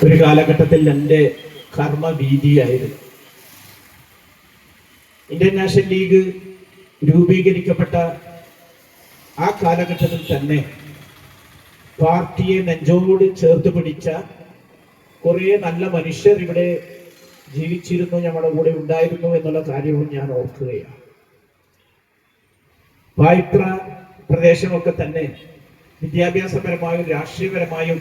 ഒരു കാലഘട്ടത്തിൽ എൻ്റെ കർമ്മവീതിയായിരുന്നു. ഇന്ത്യൻ നാഷണൽ ലീഗ് രൂപീകരിക്കപ്പെട്ട ആ കാലഘട്ടത്തിൽ തന്നെ പാർട്ടിയെ നെഞ്ചോട് ചേർത്ത് പിടിച്ച കുറേ നല്ല മനുഷ്യർ ഇവിടെ ജീവിച്ചിരുന്നു, ഞങ്ങളുടെ കൂടെ ഉണ്ടായിരുന്നു എന്നുള്ള കാര്യവും ഞാൻ ഓർക്കുകയാണ്. വായ്പ്ര പ്രദേശമൊക്കെ തന്നെ വിദ്യാഭ്യാസപരമായും രാഷ്ട്രീയപരമായും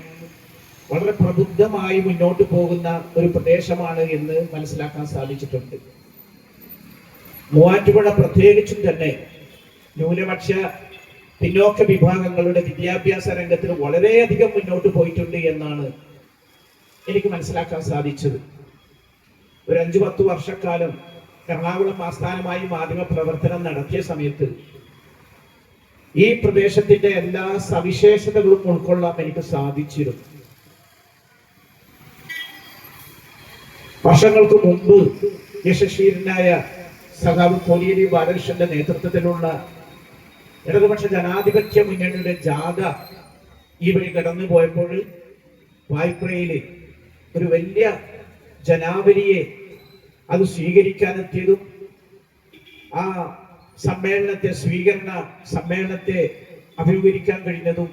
വളരെ പ്രബുദ്ധമായി മുന്നോട്ട് പോകുന്ന ഒരു പ്രദേശമാണ് എന്ന് മനസ്സിലാക്കാൻ സാധിച്ചിട്ടുണ്ട്. മൂവാറ്റുപുഴ പ്രത്യേകിച്ചും തന്നെ ന്യൂനപക്ഷ പിന്നോക്ക വിഭാഗങ്ങളുടെ വിദ്യാഭ്യാസ രംഗത്തിൽ വളരെയധികം മുന്നോട്ട് പോയിട്ടുണ്ട് എന്നാണ് എനിക്ക് മനസ്സിലാക്കാൻ സാധിച്ചത്. ഒരു 5-10 വർഷക്കാലം എറണാകുളം ആസ്ഥാനമായി മാധ്യമ പ്രവർത്തനം നടത്തിയ സമയത്ത് ഈ പ്രദേശത്തിന്റെ എല്ലാ സവിശേഷതകളും ഉൾക്കൊള്ളാൻ എനിക്ക് സാധിച്ചിരുന്നു. വർഷങ്ങൾക്ക് മുമ്പ് യശസ്വീരനായ സഖാവ് കോടിയേരി ബാലകൃഷ്ണന്റെ നേതൃത്വത്തിലുള്ള ഇടതുപക്ഷ ജനാധിപത്യ മുന്നണിയുടെ ജാഥ ഈ വഴി കടന്നു പോയപ്പോൾ വായ്പ്രയില് ഒരു വലിയ ജനാവലിയെ അത് സ്വീകരിക്കാനെത്തിയതും ആ സ്വീകരണ സമ്മേളനത്തെ അഭിമുഖീകരിക്കാൻ കഴിഞ്ഞതും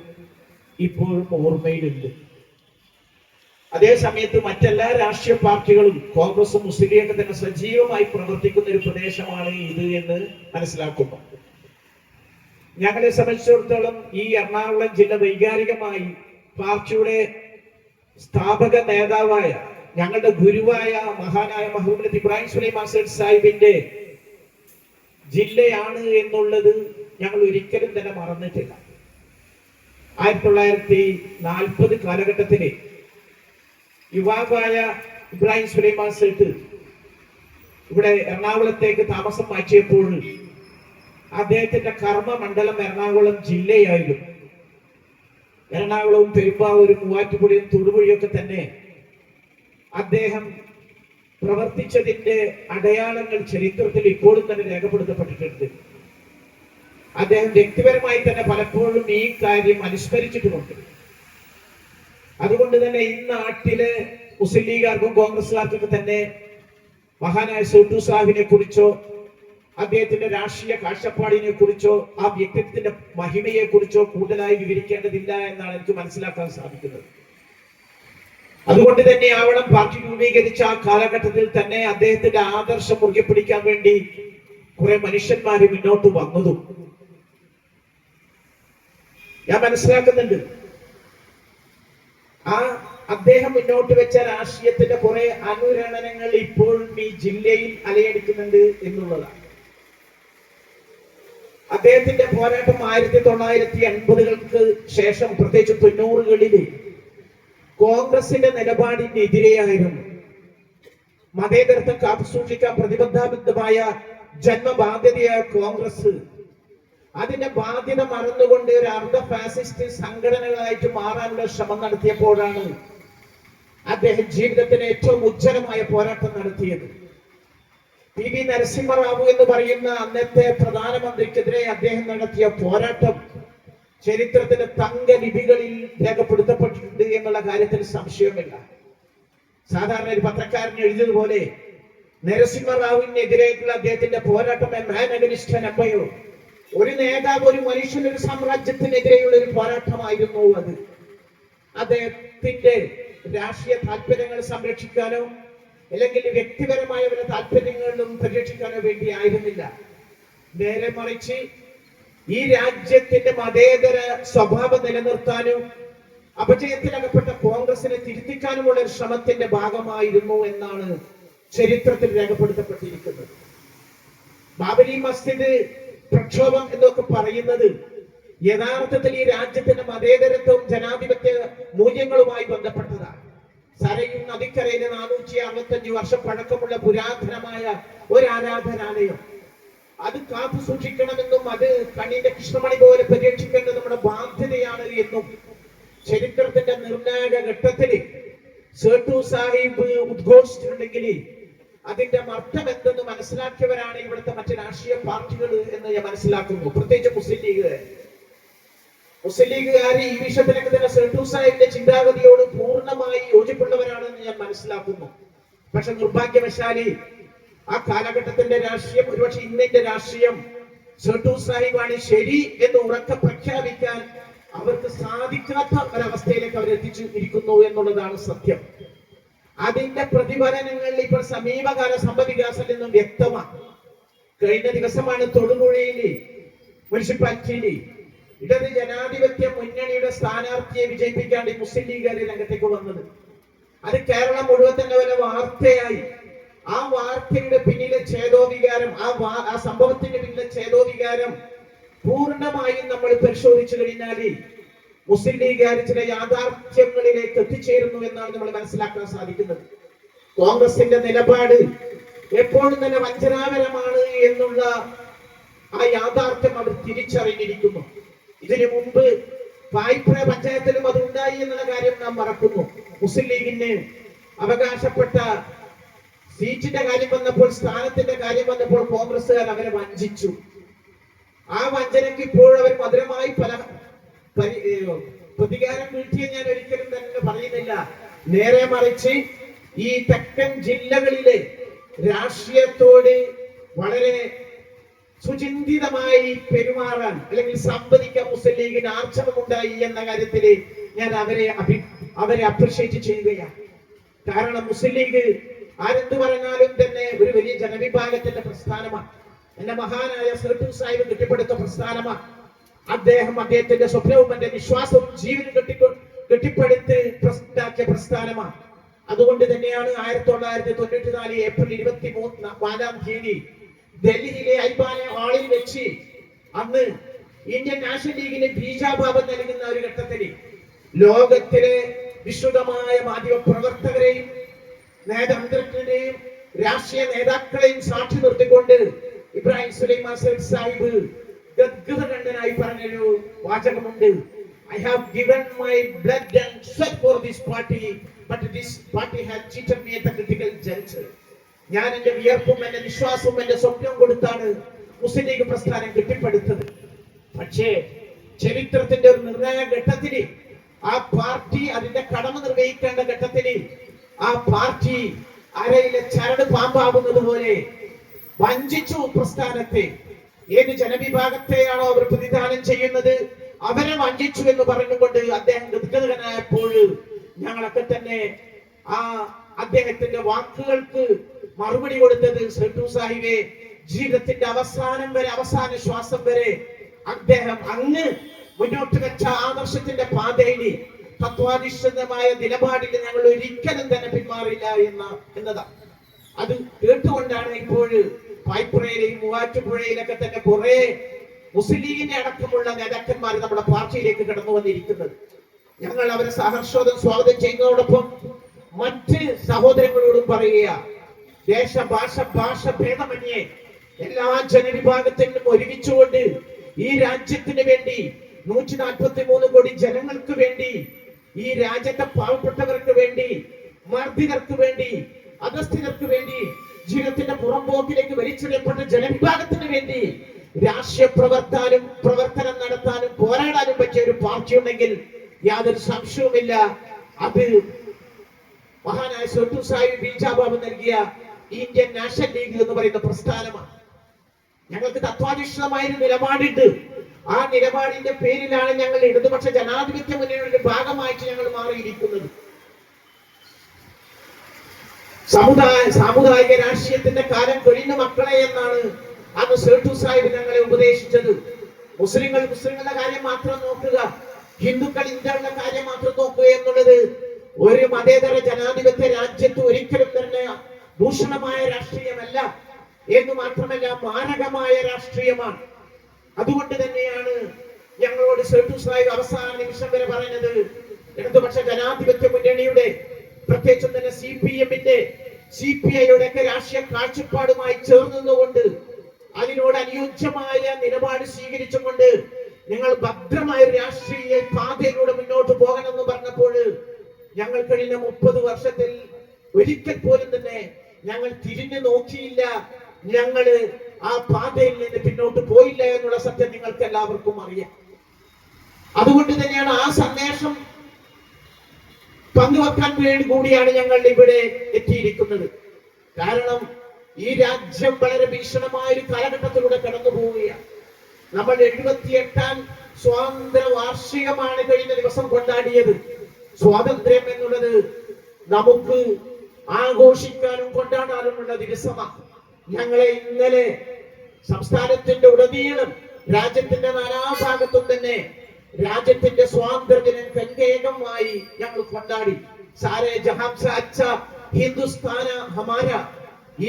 ഇപ്പോഴും ഓർമ്മയിലുണ്ട്. അതേ സമയത്ത് മറ്റെല്ലാ രാഷ്ട്രീയ പാർട്ടികളും കോൺഗ്രസും മുസ്ലിം ലീഗൊക്കെ തന്നെ സജീവമായി പ്രവർത്തിക്കുന്ന ഒരു പ്രദേശമാണ് ഇത് എന്ന് മനസ്സിലാക്കുന്നു. ഞങ്ങളെ സംബന്ധിച്ചിടത്തോളം ഈ എറണാകുളം ജില്ല വൈകാരികമായി പാർട്ടിയുടെ സ്ഥാപക നേതാവായ ഞങ്ങളുടെ ഗുരുവായ മഹാനായ മുഹമ്മദ് ഇബ്രാഹിം സുലൈമാൻ സേഠ് സാഹിബിന്റെ ജില്ലയാണ് എന്നുള്ളത് ഞങ്ങൾ ഒരിക്കലും തന്നെ മറന്നിട്ടില്ല. 1940 കാലഘട്ടത്തിലെ യുവാവായ ഇബ്രാഹിം സുലൈമാൻ സേഠ് ഇവിടെ എറണാകുളത്തേക്ക് താമസം മാറ്റിയപ്പോൾ അദ്ദേഹത്തിന്റെ കർമ്മമണ്ഡലം എറണാകുളം ജില്ലയായിരുന്നു. എറണാകുളവും പെരുമ്പാവൂരും മൂവാറ്റുപുഴയും തൊടുപുഴയൊക്കെ തന്നെ അദ്ദേഹം പ്രവർത്തിച്ചതിന്റെ അടയാളങ്ങൾ ചരിത്രത്തിൽ ഇപ്പോഴും തന്നെ രേഖപ്പെടുത്തപ്പെട്ടിട്ടുണ്ട്. അദ്ദേഹം വ്യക്തിപരമായി തന്നെ പലപ്പോഴും ഈ കാര്യം അനുസ്മരിച്ചിട്ടുമുണ്ട്. അതുകൊണ്ട് തന്നെ ഈ നാട്ടിലെ മുസ്ലിം ലീഗുകാർക്കും കോൺഗ്രസുകാർക്കൊക്കെ തന്നെ മഹാനായ സൂട്ടു സാഹിബിനെ കുറിച്ചോ അദ്ദേഹത്തിന്റെ രാഷ്ട്രീയ കാഴ്ചപ്പാടിനെ കുറിച്ചോ ആ വ്യക്തിത്വത്തിന്റെ മഹിമയെ കുറിച്ചോ കൂടുതലായി വിവരിക്കേണ്ടതില്ല എന്നാണ് എനിക്ക് മനസ്സിലാക്കാൻ സാധിക്കുന്നത്. അതുകൊണ്ട് തന്നെ ആവണം പാർട്ടി രൂപീകരിച്ച ആ കാലഘട്ടത്തിൽ തന്നെ അദ്ദേഹത്തിന്റെ ആദർശം മുറുകെ പിടിക്കാൻ വേണ്ടി കുറെ മനുഷ്യന്മാര് മുന്നോട്ട് വന്നതും ഞാൻ മനസ്സിലാക്കുന്നുണ്ട്. ആ അദ്ദേഹം മുന്നോട്ട് വെച്ച രാഷ്ട്രീയത്തിന്റെ കുറെ അനുരണനങ്ങൾ ഇപ്പോഴും ഈ ജില്ലയിൽ അലയടിക്കുന്നുണ്ട് എന്നുള്ളതാണ്. അദ്ദേഹത്തിന്റെ പോരാട്ടം 1980-കൾക്ക് ശേഷം പ്രത്യേകിച്ച് 90-കളിൽ കോൺഗ്രസിന്റെ നിലപാടിനെതിരെയായിരുന്നു. മതേതരത്വം കാത്തുസൂക്ഷിക്കാൻ പ്രതിബദ്ധമായ ജന്മബാധ്യതയായ കോൺഗ്രസ് അതിന്റെ ബാധ്യത മറന്നുകൊണ്ട് ഒരു അർദ്ധ ഫാസിസ്റ്റ് സംഘടനകളായിട്ട് മാറാനുള്ള ശ്രമം നടത്തിയപ്പോഴാണ് അദ്ദേഹം ജീവിതത്തിന് ഏറ്റവും ഉജ്ജ്വലമായ പോരാട്ടം നടത്തിയത്. PV നരസിംഹറാവു എന്ന് പറയുന്ന അന്നത്തെ പ്രധാനമന്ത്രിക്കെതിരെ അദ്ദേഹം നടത്തിയ പോരാട്ടം ചരിത്രത്തിന്റെ തങ്കലിപികളിൽ രേഖപ്പെടുത്തപ്പെട്ടിട്ടുണ്ട് എന്നുള്ള കാര്യത്തിൽ സംശയമില്ല. സാധാരണ ഒരു പത്രക്കാരൻ എഴുതിയതുപോലെ നരസിംഹറാവുവിനെതിരെയുള്ള അദ്ദേഹത്തിന്റെ പോരാട്ടം എംപയർ, ഒരു നേതാവ്, ഒരു മനുഷ്യൻ, ഒരു സാമ്രാജ്യത്തിനെതിരെയുള്ള ഒരു പോരാട്ടമായിരുന്നു അത്. അദ്ദേഹത്തിന്റെ രാഷ്ട്രീയ താല്പര്യങ്ങൾ സംരക്ഷിക്കാനോ അല്ലെങ്കിൽ വ്യക്തിപരമായ വല്ല താല്പര്യങ്ങളിലും പരിരക്ഷിക്കാനോ വേണ്ടി ആയിരുന്നില്ല. നേരെ മറിച്ച് ഈ രാജ്യത്തിന്റെ മതേതര സ്വഭാവം നിലനിർത്താനും അപജയത്തിലകപ്പെട്ട കോൺഗ്രസിനെ തിരുത്തിക്കാനുമുള്ള ഒരു ശ്രമത്തിന്റെ ഭാഗമായിരുന്നു എന്നാണ് ചരിത്രത്തിൽ രേഖപ്പെടുത്തപ്പെട്ടിരിക്കുന്നത്. ബാബരി മസ്ജിദ് പ്രക്ഷോഭം എന്നൊക്കെ പറയുന്നത് യഥാർത്ഥത്തിൽ ഈ രാജ്യത്തിന്റെ മതേതരത്വവും ജനാധിപത്യ മൂല്യങ്ങളുമായി ബന്ധപ്പെട്ടതാണ്. സരയൂ നദിക്കരയിലെ 465 വർഷം പഴക്കമുള്ള പുരാതനമായ ഒരു ആരാധനാലയം, അത് കാത്തു സൂക്ഷിക്കണമെന്നും അത് കണ്ണിന്റെ കൃഷ്ണമണി പോലെ പരിരക്ഷിക്കേണ്ടത് നമ്മുടെ ബാധ്യതയാണ് എന്നും ചരിത്രത്തിന്റെ നിർണായക ഘട്ടത്തിൽ സേട്ടു സാഹിബ് ഉദ്ഘോഷിച്ചിട്ടുണ്ടെങ്കിൽ അതിന്റെ അർത്ഥം എന്തെന്ന് മനസ്സിലാക്കിയവരാണ് ഇവിടുത്തെ മറ്റ് രാഷ്ട്രീയ പാർട്ടികൾ എന്ന് ഞാൻ മനസ്സിലാക്കുന്നു, പ്രത്യേകിച്ച് മുസ്ലിം ലീഗ്. മുസ്ലിം ലീഗുകാർ ഈ വിഷയത്തിലൊക്കെ തന്നെ സേട്ടു സാഹിബിന്റെ ചിന്താഗതിയോട് പൂർണ്ണമായി യോജിപ്പുള്ളവരാണെന്ന് ഞാൻ മനസ്സിലാക്കുന്നു. പക്ഷെ നിർഭാഗ്യവശാലി ആ കാലഘട്ടത്തിന്റെ രാഷ്ട്രീയം, ഒരുപക്ഷെ ഇന്നിന്റെ രാഷ്ട്രീയം സേട്ടു സാഹിബാണ് ശരി എന്ന് ഉറക്കെ പ്രഖ്യാപിക്കാൻ അവർക്ക് സാധിക്കാത്ത ഒരവസ്ഥയിലേക്ക് അവർ എത്തിച്ചു ഇരിക്കുന്നു എന്നുള്ളതാണ് സത്യം. അതിന്റെ പ്രതിഫലനങ്ങൾ ഇപ്പോൾ സമീപകാല സംഭവവികാസത്തിൽ നിന്നും വ്യക്തമാണ്. കഴിഞ്ഞ ദിവസമാണ് തൊടുപുഴയില് മുനിസിപ്പാലിറ്റിയില് ഇടത് ജനാധിപത്യ മുന്നണിയുടെ സ്ഥാനാർത്ഥിയെ വിജയിപ്പിക്കാൻ മുസ്ലിം ലീഗുകാരെ രംഗത്തേക്ക് വന്നത്. അത് കേരളം മുഴുവൻ തന്നെ വല്ല വാർത്തയായി. ആ വാർത്തയുടെ പിന്നിലെ ഛേദോവികാരം, ആ സംഭവത്തിന്റെ പിന്നിലെ ഛേദോവികാരം പൂർണ്ണമായും നമ്മൾ പരിശോധിച്ചു കഴിഞ്ഞാൽ മുസ്ലിം ലീഗുകാർ ചില യാഥാർത്ഥ്യങ്ങളിലേക്ക് എത്തിച്ചേരുന്നു എന്നാണ് നമ്മൾ മനസ്സിലാക്കാൻ സാധിക്കുന്നത്. കോൺഗ്രസിന്റെ നിലപാട് എപ്പോഴും തന്നെ വഞ്ചനാപരമാണ് എന്നുള്ള ആ യാഥാർത്ഥ്യം അവർ തിരിച്ചറിഞ്ഞിരിക്കുന്നു. ഇതിനു മുമ്പ് പായിപ്ര പഞ്ചായത്തിലും അത് ഉണ്ടായി എന്നുള്ള കാര്യം നാം മറക്കുന്നു. മുസ്ലിം ലീഗിന് അവകാശപ്പെട്ട സീറ്റിന്റെ കാര്യം വന്നപ്പോൾ, സ്ഥാനത്തിന്റെ കാര്യം വന്നപ്പോൾ കോൺഗ്രസ്സുകാർ അവരെ വഞ്ചിച്ചു. ആ വഞ്ചനയ്ക്ക് ഇപ്പോൾ അവർ മധുരമായി പ്രതികാരം വീട്ടിയെന്ന് ഞാൻ ഒരിക്കലും തന്നെ പറയുന്നില്ല. നേരെ മറിച്ച് ഈ തെക്കൻ ജില്ലകളിലെ രാഷ്ട്രീയത്തോട് വളരെ സുചിന്തിതമായി പെരുമാറാൻ അല്ലെങ്കിൽ സംവദിക്കാൻ മുസ്ലിം ലീഗിന് ആർജവമുണ്ടായി എന്ന കാര്യത്തിൽ ഞാൻ അവരെ അപ്രിഷ്യേറ്റ് ചെയ്യുകയാണ്. കാരണം മുസ്ലിം ലീഗ് ആരെന്ത് പറഞ്ഞാലും തന്നെ ഒരു വലിയ ജനവിഭാഗത്തിന്റെ പ്രസ്ഥാനമാണ്. എന്റെ മഹാനായ സേട്ടു സാഹിബ് കെട്ടിപ്പടുത്ത പ്രസ്ഥാനമാണ്. അദ്ദേഹത്തിന്റെ സ്വപ്നവും എന്റെ വിശ്വാസവും ജീവനും കെട്ടിപ്പടുത്ത് ഉണ്ടാക്കിയ പ്രസ്ഥാനമാണ്. അതുകൊണ്ട് തന്നെയാണ് 1994 ഏപ്രിൽ 24-ാം തീയതി ഡൽഹിയിലെ ഐബാനെ ഹാളിൽ വെച്ച് അന്ന് ഇന്ത്യൻ നാഷണൽ ലീഗിന് ബീജാഭാവം നൽകുന്ന ഒരു ഘട്ടത്തിൽ ലോകത്തിലെ വിശുദ്ധമായ മാധ്യമ പ്രവർത്തകരെയും നേതൃത്വത്തിനെയും രാഷ്ട്രീയ നേതാക്കളെയും സാക്ഷി നിർത്തിക്കൊണ്ട് ഇബ്രാഹിം സുലൈമാൻ സാഹിബ് ഗദ്ഗതകണ്ഠനായി പറഞ്ഞൊരു വാചകമുണ്ട്. I have given my blood and sweat for this party, but this party has cheated me at the critical juncture. ഞാൻ എന്റെ വിയർപ്പും എന്റെ വിശ്വാസവും എന്റെ സ്വപ്നവും കൊടുത്താണ് മുസ്ലിം ലീഗ് പ്രസ്ഥാനം കെട്ടിപ്പടുത്തത്. പക്ഷേ ചരിത്രത്തിന്റെ ഒരു നിർണായക ഘട്ടത്തിൽ ആ പാർട്ടി അതിന്റെ കടമ നിർവഹിക്കേണ്ട ഘട്ടത്തിൽ ആ പാർട്ടി അരയിലെ ചരട് പാമ്പാകുന്നത് പോലെ വഞ്ചിച്ചു പ്രസ്ഥാനത്തെ. ഏത് ജനവിഭാഗത്തെയാണോ അവർ പ്രതിദാനം ചെയ്യുന്നത് അവരെ വഞ്ചിച്ചു എന്ന് പറഞ്ഞുകൊണ്ട് അദ്ദേഹം ഗദ്ഗതനായപ്പോൾ ഞങ്ങളൊക്കെ തന്നെ ആ അദ്ദേഹത്തിന്റെ വാക്കുകൾക്ക് മറുപടി കൊടുത്തത്, സേട്ടു സാഹിബെ, ജീവിതത്തിന്റെ അവസാനം വരെ, അവസാന ശ്വാസം വരെ അദ്ദേഹം അങ്ങ് മുന്നോട്ട് വെച്ച ആദർശത്തിന്റെ പാതയിൽ തത്വാധിഷ്ഠിതമായ നിലപാടിൽ ഞങ്ങൾ ഒരിക്കലും തന്നെ പിന്മാറില്ല എന്നതാണ്. അത് കേട്ടുകൊണ്ടാണ് ഇപ്പോൾ പായ്പുറയിലെയും മൂവാറ്റുപുഴയിലൊക്കെ തന്നെ കുറെ മുസ്ലിം ലീഗിന്റെ അടക്കമുള്ള നേതാക്കന്മാർ നമ്മുടെ പാർട്ടിയിലേക്ക് കടന്നു വന്നിരിക്കുന്നത്. ഞങ്ങൾ അവരെ സഹർഷോദം സ്വാഗതം ചെയ്യുന്നതോടൊപ്പം മറ്റ് സഹോദരങ്ങളോടും പറയുക, ഭാഷ ഭേദമന്യേ എല്ലാ ജനവിഭാഗത്തിനും ഒരുമിച്ചുകൊണ്ട് ഈ രാജ്യത്തിന് വേണ്ടി 143 കോടി ജനങ്ങൾക്ക് വേണ്ടി, ഈ രാജ്യത്തെ പാവപ്പെട്ടവർക്ക് വേണ്ടി, മർദ്ദിതർക്ക് വേണ്ടി, അധസ്ഥിതർക്ക് വേണ്ടി, ജീവിതത്തിന്റെ പുറംപോക്കിലേക്ക് വലിച്ചെറിയപ്പെട്ട ജനവിഭാഗത്തിന് വേണ്ടി രാഷ്ട്രീയ പ്രവർത്തനം നടത്താനും പോരാടാനും പറ്റിയ ഒരു പാർട്ടി ഉണ്ടെങ്കിൽ യാതൊരു സംശയവുമില്ല അത് മഹാനായ സേട്ടു സാഹിബ് ബീജാഭാവം നൽകിയ ഇന്ത്യൻ നാഷണൽ ലീഗ് എന്ന് പറയുന്ന പ്രസ്ഥാനമാണ്. ഞങ്ങൾക്ക് തത്വാധിഷ്ഠിതമായ ഒരു നിലപാടുണ്ട്. ആ നിലപാടിന്റെ പേരിലാണ് ഞങ്ങൾ ഇടതുപക്ഷ ജനാധിപത്യ മുന്നണിയുടെ ഭാഗമായിട്ട് ഞങ്ങൾ മാറിയിരിക്കുന്നത്. സാമുദായിക രാഷ്ട്രീയത്തിന്റെ കാലം കഴിഞ്ഞ മക്കളെ എന്നാണ് അന്ന് സേട്ടു സാഹിബ് ഞങ്ങളെ ഉപദേശിച്ചത്. മുസ്ലിങ്ങളുടെ കാര്യം മാത്രം നോക്കുക, ഹിന്ദുക്കൾ ഇന്ത്യയുടെ കാര്യം മാത്രം നോക്കുക എന്നുള്ളത് ഒരു മതേതര ജനാധിപത്യ രാജ്യത്ത് ഒരിക്കലും തന്നെ ഭൂഷണമായ രാഷ്ട്രീയമല്ല, എന്ന് മാത്രമല്ല മാരകമായ രാഷ്ട്രീയമാണ്. അതുകൊണ്ട് തന്നെയാണ് ഞങ്ങളോട് സേട്ടു സാഹിബ് അവസാന നിമിഷം വരെ പറയുന്നത്, ഇടതുപക്ഷ ജനാധിപത്യ മുന്നണിയുടെ പ്രത്യേകിച്ചും തന്നെ CPM-ന്റെ CPI-യുടെ ഒക്കെ രാഷ്ട്രീയ കാഴ്ചപ്പാടുമായി ചേർന്നുകൊണ്ട് അതിനോട് അനുയോജ്യമായ നിലപാട് സ്വീകരിച്ചുകൊണ്ട് ഞങ്ങൾ ഭദ്രമായ രാഷ്ട്രീയ പാതയിലൂടെ മുന്നോട്ട് പോകണമെന്ന് പറഞ്ഞപ്പോൾ ഞങ്ങൾ കഴിഞ്ഞ 30 വർഷത്തിൽ ഒരിക്കൽ പോലും തന്നെ ഞങ്ങൾ തിരിഞ്ഞു നോക്കിയില്ല. ഞങ്ങള് ആ പാതയിൽ നിന്ന് പിന്നോട്ട് പോയില്ല എന്നുള്ള സത്യം നിങ്ങൾക്ക് എല്ലാവർക്കും അറിയാം. അതുകൊണ്ട് തന്നെയാണ് ആ സന്ദേശം പങ്കുവെക്കാൻ വേണ്ടി കൂടിയാണ് ഞങ്ങൾ ഇവിടെ എത്തിയിരിക്കുന്നത്. കാരണം ഈ രാജ്യം വളരെ ഭീഷണമായ ഒരു കാലഘട്ടത്തിലൂടെ കടന്നു പോവുകയാണ്. നമ്മൾ 78ാം സ്വാതന്ത്ര്യ വാർഷികമാണ് കഴിഞ്ഞ ദിവസം കൊണ്ടാടിയത്. സ്വാതന്ത്ര്യം എന്നുള്ളത് നമുക്ക് ആഘോഷിക്കാനും കൊണ്ടാടാനുമുള്ള ദിവസമാണ്. ഞങ്ങളെ ഇന്നലെ സംസ്ഥാനത്തിന്റെ ഉടനീളം രാജ്യത്തിന്റെ നാനാഭാഗത്തും തന്നെ രാജ്യത്തിന്റെ സ്വാതന്ത്ര്യദിനം കങ്കേകമായി ഞങ്ങൾ കൊണ്ടാടി. സാരേ ജഹാം സെ അച്ഛാ ഹിന്ദുസ്ഥാന ഹമാര,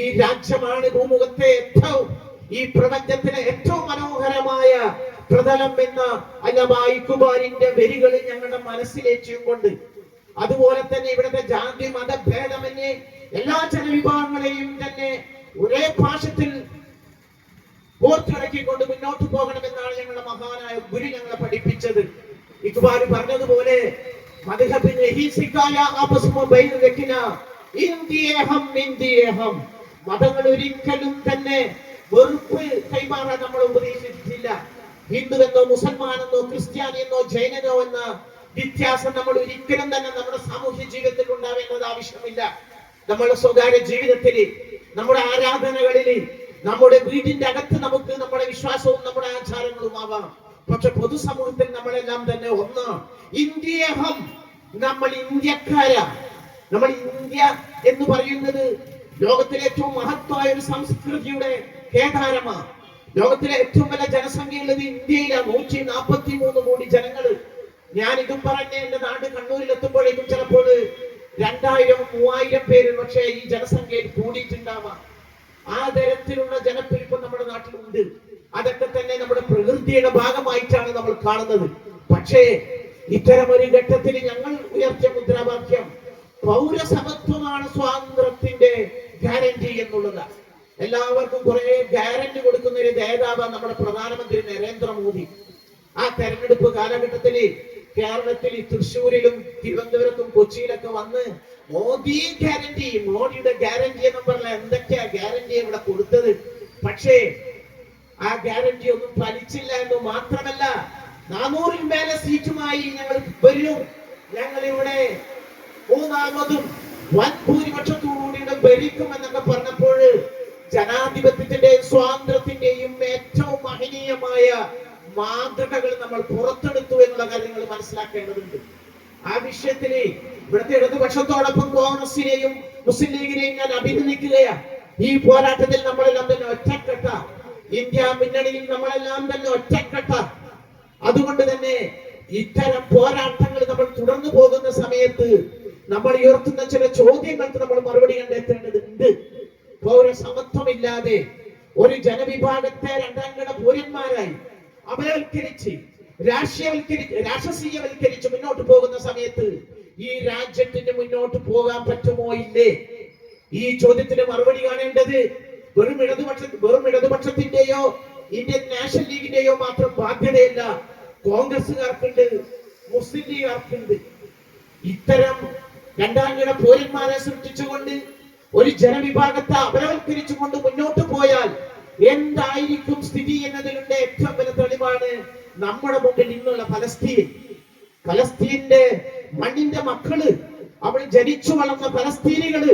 ഈ രാജ്യമാണ് ഭൂമുഖത്തെ ഏറ്റവും, ഈ പ്രപഞ്ചത്തിലെ ഏറ്റവും മനോഹരമായ പ്രതലം എന്ന അല്ലമാ ഇഖ്ബാലിന്റെ വരികൾ ഞങ്ങളുടെ മനസ്സിലേറ്റും കൊണ്ട്, അതുപോലെ തന്നെ ഇവിടുത്തെ ജാതി മതഭേദമന്യേ എല്ലാ ജനവിഭാഗങ്ങളെയും തന്നെ ഒരേ ഭാഷത്തിൽ ഓർത്തിണക്കിക്കൊണ്ട് മുന്നോട്ട് പോകണമെന്നാണ് ഞങ്ങളുടെ മഹാനായ ഗുരു ഞങ്ങളെ പഠിപ്പിച്ചത്. ഇഖ്ബാൽ പറഞ്ഞതുപോലെ മതങ്ങൾ ഒരിക്കലും തന്നെ വെറുപ്പ് കൈമാറാൻ നമ്മൾ ഉപദേശിച്ചിട്ടില്ല. ഹിന്ദുവെന്നോ മുസൽമാനെന്നോ ക്രിസ്ത്യാനിയെന്നോ ജൈനനോ എന്ന വ്യത്യാസം നമ്മൾ ഒരിക്കലും തന്നെ നമ്മുടെ സാമൂഹ്യ ജീവിതത്തിൽ ഉണ്ടാവേണ്ടത് ആവശ്യമില്ല. നമ്മുടെ സ്വകാര്യ ജീവിതത്തിൽ, നമ്മുടെ ആരാധനകളിൽ, നമ്മുടെ വീടിന്റെ അകത്ത് നമുക്ക് നമ്മുടെ വിശ്വാസവും നമ്മുടെ ആചാരങ്ങളും ആവാം. പക്ഷെ പൊതുസമൂഹത്തിൽ നമ്മളെല്ലാം തന്നെ ഒന്ന്. ഇന്ത്യഹം, നമ്മൾ ഇന്ത്യക്കാരാ. നമ്മൾ ഇന്ത്യ എന്ന് പറയുന്നത് ലോകത്തിലെ ഏറ്റവും മഹത്തായ ഒരു സംസ്കൃതിയുടെ കേദാരമാണ്. ലോകത്തിലെ ഏറ്റവും വലിയ ജനസംഖ്യയുള്ളത് ഇന്ത്യയിലാണ്. 143 കോടി ജനങ്ങൾ. ഞാൻ ഇതും പറഞ്ഞ് എന്റെ നാട് കണ്ണൂരിൽ എത്തുമ്പോഴേക്കും ചിലപ്പോൾ 2000-3000 പേര് പക്ഷേ ഈ ജനസംഖ്യയിൽ കൂടിയിട്ടുണ്ടാവാം. ആ തരത്തിലുള്ള ജനപ്പെരുപ്പം നമ്മുടെ നാട്ടിലുണ്ട്. അതൊക്കെ തന്നെ നമ്മുടെ പ്രകൃതിയുടെ ഭാഗമായിട്ടാണ് നമ്മൾ കാണുന്നത്. പക്ഷേ ഇത്തരം ഒരു ഘട്ടത്തിൽ ഞങ്ങൾ ഉയർത്തിയ മുദ്രാവാക്യം പൗരസമത്വമാണ് സ്വാതന്ത്ര്യത്തിന്റെ ഗ്യാരണ്ടി എന്നുള്ളത്. എല്ലാവർക്കും കുറെ ഗ്യാരണ്ടി കൊടുക്കുന്ന ഒരു നേതാവാണ് നമ്മുടെ പ്രധാനമന്ത്രി നരേന്ദ്രമോദി. ആ തെരഞ്ഞെടുപ്പ് കാലഘട്ടത്തിൽ കേരളത്തിൽ തൃശ്ശൂരിലും തിരുവനന്തപുരത്തും കൊച്ചിയിലൊക്കെ വന്ന് മോദി ഗ്യാരണ്ടി, മോഡിയുടെ ഗ്യാരണ്ടി എന്ന് പറഞ്ഞ എന്തൊക്കെയാ ഗ്യാരണ്ടി ഇവിടെ കൊടുത്തത്. പക്ഷേ ആ ഗ്യാരണ്ടി ഒന്നും ഫലിച്ചില്ല എന്ന് മാത്രമല്ല, 400-ൽ മേലെ സീറ്റുമായി ഞങ്ങൾ വരും, ഞങ്ങൾ ഇവിടെ മൂന്നാമതും വൻ ഭൂരിപക്ഷത്തോടുകൂടി ഭരിക്കും എന്നൊക്കെ പറഞ്ഞപ്പോൾ ജനാധിപത്യത്തിന്റെയും സ്വാതന്ത്ര്യത്തിന്റെയും ഏറ്റവും മഹനീയമായ മാതൃകകൾ നമ്മൾ പുറത്തെടുത്തു എന്നുള്ള കാര്യങ്ങൾ മനസ്സിലാക്കേണ്ടതുണ്ട്. ആ വിഷയത്തിൽ ഇവിടുത്തെ ഇടതുപക്ഷത്തോടൊപ്പം കോൺഗ്രസിനെയും മുസ്ലിം ലീഗിനെയും ഞാൻ അഭിനന്ദിക്കുകയാണ്. ഈ പോരാട്ടത്തിൽ നമ്മളെല്ലാം തന്നെ ഒറ്റക്കെട്ട, ഇന്ത്യ മുന്നണിയിൽ നമ്മളെല്ലാം തന്നെ ഒറ്റക്കെട്ട. അതുകൊണ്ട് തന്നെ ഇത്തരം പോരാട്ടങ്ങൾ നമ്മൾ തുടർന്നു പോകുന്ന സമയത്ത് നമ്മൾ ഉയർത്തുന്ന ചില ചോദ്യങ്ങൾക്ക് നമ്മൾ മറുപടി കണ്ടെത്തേണ്ടതുണ്ട്. പൗരസമത്വമില്ലാതെ ഒരു ജനവിഭാഗത്തെ രണ്ടാം കിട പൗരന്മാരായി അപവൽക്കരിച്ച് രാഷ്ട്രീയവൽക്കരിച്ച് മുന്നോട്ട് പോകുന്ന സമയത്ത് ഈ രാജ്യത്തിന് മുന്നോട്ട് പോകാൻ പറ്റുമോ ഇല്ലേ? ഈ ചോദ്യത്തിന് മറുപടി കാണേണ്ടത് വെറും ഇടതുപക്ഷത്തിന്റെയോ ഇന്ത്യൻ നാഷണൽ ലീഗിന്റെയോ മാത്രം ബാധ്യതയല്ല. കോൺഗ്രസുകാർക്കുണ്ട്, മുസ്ലിം ലീഗുകാർക്കുണ്ട്. ഇത്തരം രണ്ടാം കിട പൗരന്മാരെ സൃഷ്ടിച്ചുകൊണ്ട് ഒരു ജനവിഭാഗത്തെ അപരവൽക്കരിച്ചുകൊണ്ട് മുന്നോട്ട് പോയാൽ എന്തായിരിക്കും സ്ഥിതി എന്നതിലുള്ള ഏറ്റവും വലിയ തെളിവാണ് നമ്മുടെ മുമ്പിൽ ഇന്നുള്ള ഫലസ്തീന്റെ മണ്ണിന്റെ മക്കള്, അവിടെ ജനിച്ചു വളർന്ന ഫലസ്തീനികള്,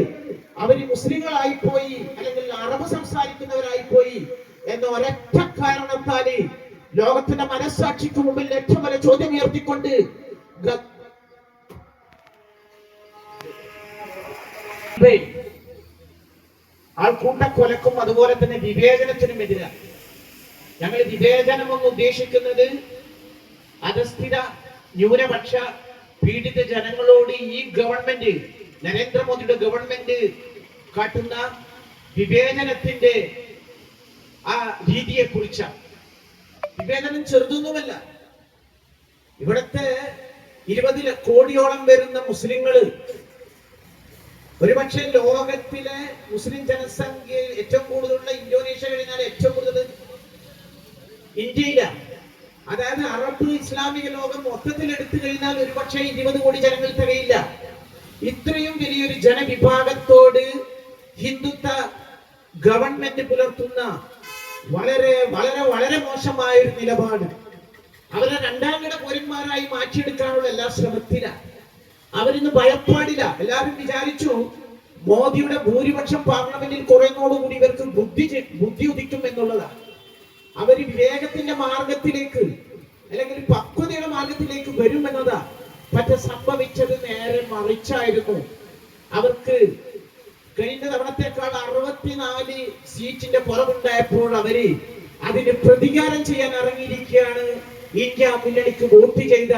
അവര് മുസ്ലിങ്ങളായി പോയി അല്ലെങ്കിൽ അറബ് സംസാരിക്കുന്നവരായി പോയി എന്ന ഒരൊറ്റ കാരണത്താല് ലോകത്തിന്റെ മനസ്സാക്ഷിക്ക് മുമ്പിൽ ഏറ്റവും വലിയ ചോദ്യം ഉയർത്തിക്കൊണ്ട് ആൾക്കൂട്ടക്കൊലക്കും അതുപോലെ തന്നെ വിവേചനത്തിനും എതിരാണ്. ഞങ്ങൾ വിവേചനം എന്ന് ഉദ്ദേശിക്കുന്നത് അധസ്ഥിത ന്യൂനപക്ഷ പീഡിത ജനങ്ങളോട് ഈ ഗവൺമെന്റ്, നരേന്ദ്രമോദിയുടെ ഗവൺമെന്റ് കാട്ടുന്ന വിവേചനത്തിന്റെ ആ രീതിയെ കുറിച്ചാണ്. വിവേചനം ചെറുതൊന്നുമല്ല. ഇവിടുത്തെ 20 കോടിയോളം വരുന്ന മുസ്ലിങ്ങള്, ഒരുപക്ഷെ ലോകത്തിലെ മുസ്ലിം ജനസംഖ്യ ഏറ്റവും കൂടുതലുള്ള ഇന്തോനേഷ്യ കഴിഞ്ഞാൽ ഏറ്റവും കൂടുതൽ ഇന്ത്യയിലാണ്. അതായത് അറബ് ഇസ്ലാമിക ലോകം മൊത്തത്തിൽ എടുത്തു കഴിഞ്ഞാൽ ഒരുപക്ഷെ 20 കോടി ജനങ്ങൾ തികയില്ല. ഇത്രയും വലിയൊരു ജനവിഭാഗത്തോട് ഹിന്ദുത്വ ഗവൺമെന്റ് പുലർത്തുന്ന വളരെ വളരെ വളരെ മോശമായ ഒരു നിലപാട്. അവരെ രണ്ടാംകിട പൗരന്മാരായി മാറ്റിയെടുക്കാനുള്ള എല്ലാ ശ്രമത്തിലാണ്. അവരിന്ന് ഭയപ്പാടില്ല. എല്ലാവരും വിചാരിച്ചു മോദിയുടെ ഭൂരിപക്ഷം പാർലമെന്റിൽ കുറയുന്നതോടുകൂടി ഇവർക്ക് ബുദ്ധി ഉദിക്കും എന്നുള്ളതാണ്. അവര് വിവേകത്തിന്റെ മാർഗത്തിലേക്ക് അല്ലെങ്കിൽ പക്വതയുടെ മാർഗത്തിലേക്ക് വരുമെന്നതാ. പക്ഷെ സംഭവിച്ചത് നേരെ മറിച്ചായിരുന്നു. അവർക്ക് കഴിഞ്ഞ തവണത്തേക്കാൾ 64 സീറ്റിന്റെ കുറവുണ്ടായപ്പോൾ അവര് അതിന് പ്രതികാരം ചെയ്യാൻ ഇറങ്ങിയിരിക്കുകയാണ്. ഇന്ത്യ മുന്നണിക്ക് വോട്ട് ചെയ്ത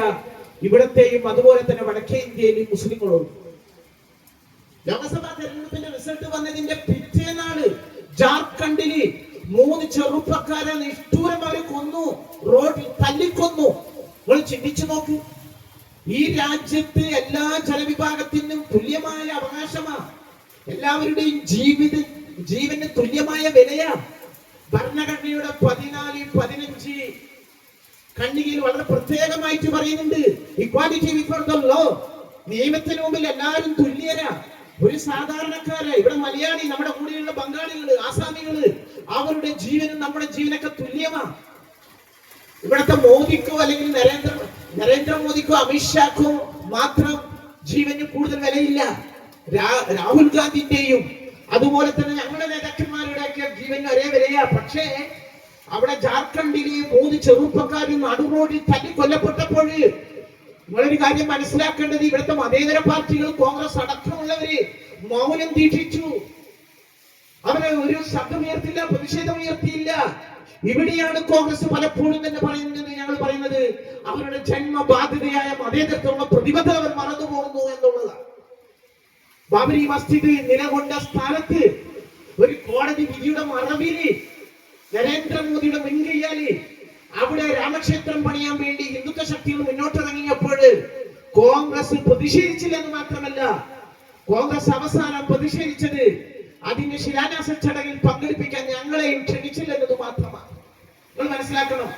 ഇവിടത്തെയും അതുപോലെ തന്നെ വടക്കേ ഇന്ത്യയിലും മുസ്ലിങ്ങളും. ലോക്സഭാ തെരഞ്ഞെടുപ്പിന്റെ റിസൾട്ട് വന്നതിന്റെ പിറ്റേന്നാണ് ജാർഖണ്ഡില് 3 ചെറുപ്പക്കാരെ നിഷ്ഠൂരന്മാരെ കൊന്നു, റോഡിൽ തല്ലിക്കൊന്നു. നിങ്ങൾ ചിന്തിച്ചു നോക്ക്. ഈ രാജ്യത്ത് എല്ലാ ജനവിഭാഗത്തിനും തുല്യമായ അവകാശമാണ്. എല്ലാവരുടെയും ജീവന് തുല്യമായ വിലയാണ്. ഭരണഘടനയുടെ 14, 15 ഖണ്ഡികയിൽ വളരെ പ്രത്യേകമായിട്ട് പറയുന്നുണ്ട് ഇക്വാലിറ്റി ബിഫോർ ദ ലോ. നിയമത്തിന് മുമ്പിൽ എല്ലാവരും തുല്യരാ. ഒരു സാധാരണക്കാര് ഇവിടെ മലയാളി, നമ്മുടെ കൂടെയുള്ള ബംഗാളികള്, ആസാമികള്, അവരുടെ ജീവനും നമ്മുടെ ജീവനൊക്കെ തുല്യമാണ്. ഇവിടുത്തെ മോദിക്കോ അല്ലെങ്കിൽ നരേന്ദ്രമോദിക്കോ അമിത്ഷാക്കോ മാത്രം ജീവന് കൂടുതൽ വിലയില്ല. രാഹുൽ ഗാന്ധിന്റെയും അതുപോലെ തന്നെ ഞങ്ങളുടെ നേതാക്കന്മാരുടെ ഒക്കെ ജീവന് ഒരേ വിലയാ. പക്ഷേ അവിടെ ജാർഖണ്ഡിലെ 3 ചെറുപ്പക്കാരും നടുറോഡിൽ തല്ലിക്കൊല്ലപ്പെട്ടപ്പോൾ നിങ്ങളൊരു കാര്യം മനസ്സിലാക്കേണ്ടത്, ഇവിടുത്തെ മതേതര പാർട്ടികൾ, കോൺഗ്രസ് അടക്കമുള്ളവര് മൗനം ദീക്ഷിച്ചു. അവര് ഒരു ശബ്ദമുയർത്തില്ല, പ്രതിഷേധമുയർത്തിയില്ല. ഇവിടെയാണ് കോൺഗ്രസ് പലപ്പോഴും തന്നെ പറയുന്നത്, ഞങ്ങൾ പറയുന്നത് അവരുടെ ജന്മബാധ്യതയായ മതേതരത്വമുള്ള പ്രതിബദ്ധത അവർ മറന്നു പോകുന്നു എന്നുള്ളതാണ്. ബാബരി മസ്ജിദ് നിലകൊണ്ട സ്ഥാനത്ത് ഒരു കോടതി വിധിയുടെ മറവില് നരേന്ദ്രമോദിയുടെ മുൻകൈയാല് അവിടെ രാമക്ഷേത്രം പണിയാൻ വേണ്ടി ഹിന്ദുത്വ ശക്തികൾ മുന്നോട്ടിറങ്ങിയപ്പോൾ കോൺഗ്രസ് പ്രതിഷേധിച്ചില്ല എന്ന് മാത്രമല്ല, കോൺഗ്രസ് അവസാനം പ്രതിഷേധിച്ചത് അതിന്റെ ശിലാന്യാസ ചടങ്ങിൽ പങ്കെടുപ്പിക്കാൻ ഞങ്ങളെയും ക്ഷണിച്ചില്ലെന്നത് മാത്രമാണ്. നിങ്ങൾ മനസ്സിലാക്കണം.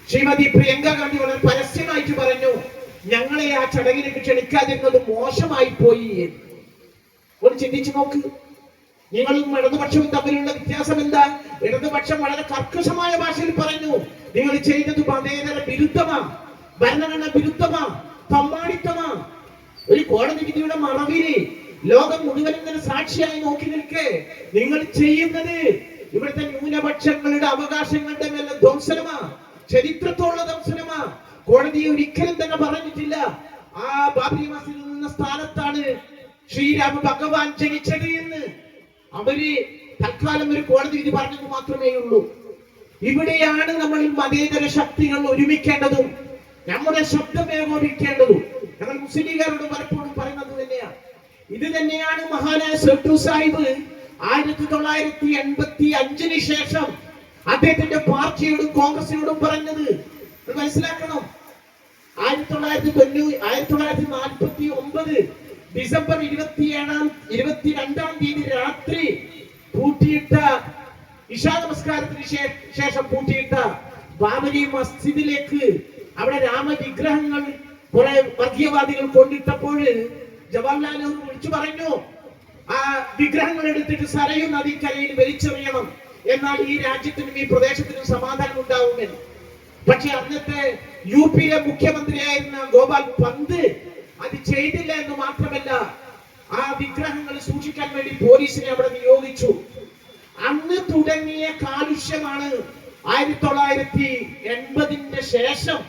ശ്രീമതി പ്രിയങ്ക ഗാന്ധി വളരെ പരസ്യമായിട്ട് പറഞ്ഞു, ഞങ്ങളെ ആ ചടങ്ങിലേക്ക് ക്ഷണിക്കാതിരുന്നത് മോശമായി പോയി. ഒന്ന് ചിന്തിച്ചു നോക്ക്. നിങ്ങളും ഇടതുപക്ഷവും തമ്മിലുള്ള വ്യത്യാസം എന്താ? ഇടതുപക്ഷം വളരെ കർക്കശമായ ഭാഷയിൽ പറഞ്ഞു, നിങ്ങൾ ചെയ്തത് മതേതര വിരുദ്ധമാ, ഭരണഘടന വിരുദ്ധമാ, തമ്മാടിത്തമാ. ഒരു കോടതി വിധിയുടെ മറവില് ലോകം മുഴുവൻ ഇങ്ങനെ സാക്ഷിയായി നോക്കി നിൽക്കെ നിങ്ങൾ ചെയ്യുന്നത് ഇവിടുത്തെ ന്യൂനപക്ഷങ്ങളുടെ അവകാശങ്ങളുടെ മേലെ ധ്വംസനമാ, ചരിത്രത്തോടുള്ള ധ്വംസനമാ. കോടതി ഒരിക്കലും തന്നെ പറഞ്ഞിട്ടില്ല ആ ബാബരി മസ്ജിദിൽ നിന്ന സ്ഥാനത്താണ് ശ്രീരാമ ഭഗവാൻ ജനിച്ചത് എന്ന്. അവര് തൽക്കാലം ഒരു കോടതി വിധി പറഞ്ഞത് മാത്രമേ ഉള്ളൂ. ഇവിടെയാണ് നമ്മൾ മതേതര ശക്തികൾ ഒരുമിക്കേണ്ടതും നമ്മുടെ ശബ്ദം ഏകോപിക്കേണ്ടതും. ഞങ്ങൾ മുസ്ലിം ലീഗുകാരോട് പലപ്പോഴും പറയുന്നത് തന്നെയാണ്. ഇത് തന്നെയാണ് മഹാനായ സെട്ടു സാഹിബ് 1985 ശേഷം അദ്ദേഹത്തിന്റെ പാർട്ടിയോടും കോൺഗ്രസിനോടും പറഞ്ഞത്. മനസ്സിലാക്കണം. 1949 ഡിസംബർ 22-ാം തീയതി രാത്രി പൂട്ടിയിട്ട ഇശാ നമസ്കാരത്തിന് ശേഷം പൂട്ടിയിട്ട ബാബരി മസ്ജിദിലേക്ക് അവിടെ രാമവിഗ്രഹങ്ങൾ കുറെ വർഗീയവാദികൾ കൊണ്ടിട്ടപ്പോൾ ജവഹർലാൽ നെഹ്റു വിളിച്ചു പറഞ്ഞു, ആ വിഗ്രഹങ്ങൾ എടുത്തിട്ട് സരയൂ നദിക്കരയിൽ വലിച്ചെറിയണം, എന്നാൽ ഈ രാജ്യത്തിനും ഈ പ്രദേശത്തിനും സമാധാനം ഉണ്ടാവുമെന്ന്. പക്ഷെ അന്നത്തെ യുപിയിലെ മുഖ്യമന്ത്രിയായിരുന്ന ഗോപാൽ പന്ത് അത് ചെയ്തില്ല എന്ന് മാത്രമല്ല, ആ വിഗ്രഹങ്ങൾ സൂക്ഷിക്കാൻ വേണ്ടി പോലീസിനെ അവിടെ നിയോഗിച്ചു. അന്ന് തുടങ്ങിയ കാലുഷ്യമാണ് 1980 ശേഷം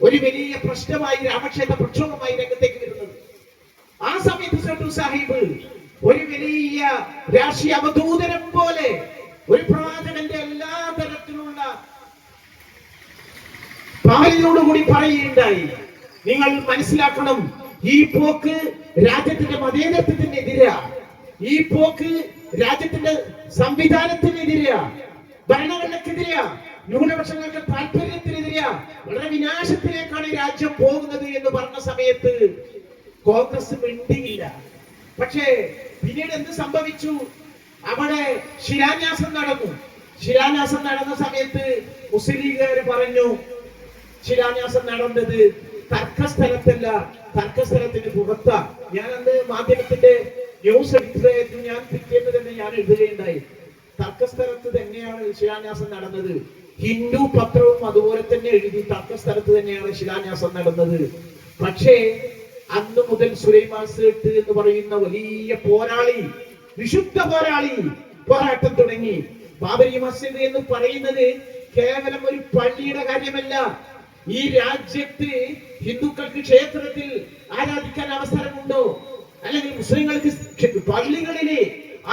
ഒരു വലിയ പ്രശ്നമായി രാമക്ഷേത്ര പ്രക്ഷോഭമായി രംഗത്തേക്ക് വരുന്നത്. ആ സമയത്ത് സെട്ടു സാഹിബ് ഒരു വലിയ രാഷ്ട്രീയ അവധൂതനം പോലെ ഒരു പ്രവാചകന്റെ എല്ലാ തരത്തിലുള്ള പാലനോടുകൂടി പറയുകയുണ്ടായി, നിങ്ങൾ മനസ്സിലാക്കണം, ഈ പോക്ക് രാജ്യത്തിന്റെ മതേതരത്വത്തിനെതിരാ, ഈ പോക്ക് രാജ്യത്തിന്റെ സംവിധാനത്തിനെതിരാ, ഭരണഘടനക്കെതിരാ, ന്യൂനപക്ഷങ്ങൾക്ക് താല്പര്യത്തിനെതിരാ, വളരെ വിനാശത്തിലേക്കാണ് രാജ്യം പോകുന്നത് എന്ന് പറഞ്ഞ സമയത്ത് കോൺഗ്രസ് മിണ്ടിയില്ല. പക്ഷേ പിന്നീട് എന്ത് സംഭവിച്ചു? അവിടെ ശിലാന്യാസം നടന്നു. ശിലാന്യാസം നടന്ന സമയത്ത് മുസ്ലിം ലീഗുകാർ പറഞ്ഞു, ശിലാന്യാസം നടന്നത് തർക്കസ്ഥലത്തല്ല, തർക്കസ്ഥലത്തിന് പുറത്താ. ഞാൻ അന്ന് മാധ്യമത്തിന്റെ ന്യൂസ് എഡിറ്ററായിരുന്നു. ഞാൻ പിറ്റേന്ന് തന്നെ ഞാൻ എഴുതുകയുണ്ടായി, തർക്കസ്ഥലത്ത് തന്നെയാണ് ശിലാന്യാസം നടന്നത്. ഹിന്ദു പത്രവും അതുപോലെ തന്നെ എഴുതി തക്ക സ്ഥലത്ത് തന്നെയാണ് ശിലാന്യാസം നടന്നത്. പക്ഷേ അന്ന് മുതൽ സുലൈമാൻ സേട്ട് എന്ന് പറയുന്ന വലിയ പോരാളി, വിശുദ്ധ പോരാളി പോരാട്ടം തുടങ്ങി. ബാബരി മസ്ജിദ് എന്ന് പറയുന്നത് കേവലം ഒരു പള്ളിയുടെ കാര്യമല്ല. ഈ രാജ്യത്ത് ഹിന്ദുക്കൾക്ക് ക്ഷേത്രത്തിൽ ആരാധിക്കാൻ അവസരമുണ്ടോ, അല്ലെങ്കിൽ മുസ്ലിങ്ങൾക്ക് പള്ളികളിലെ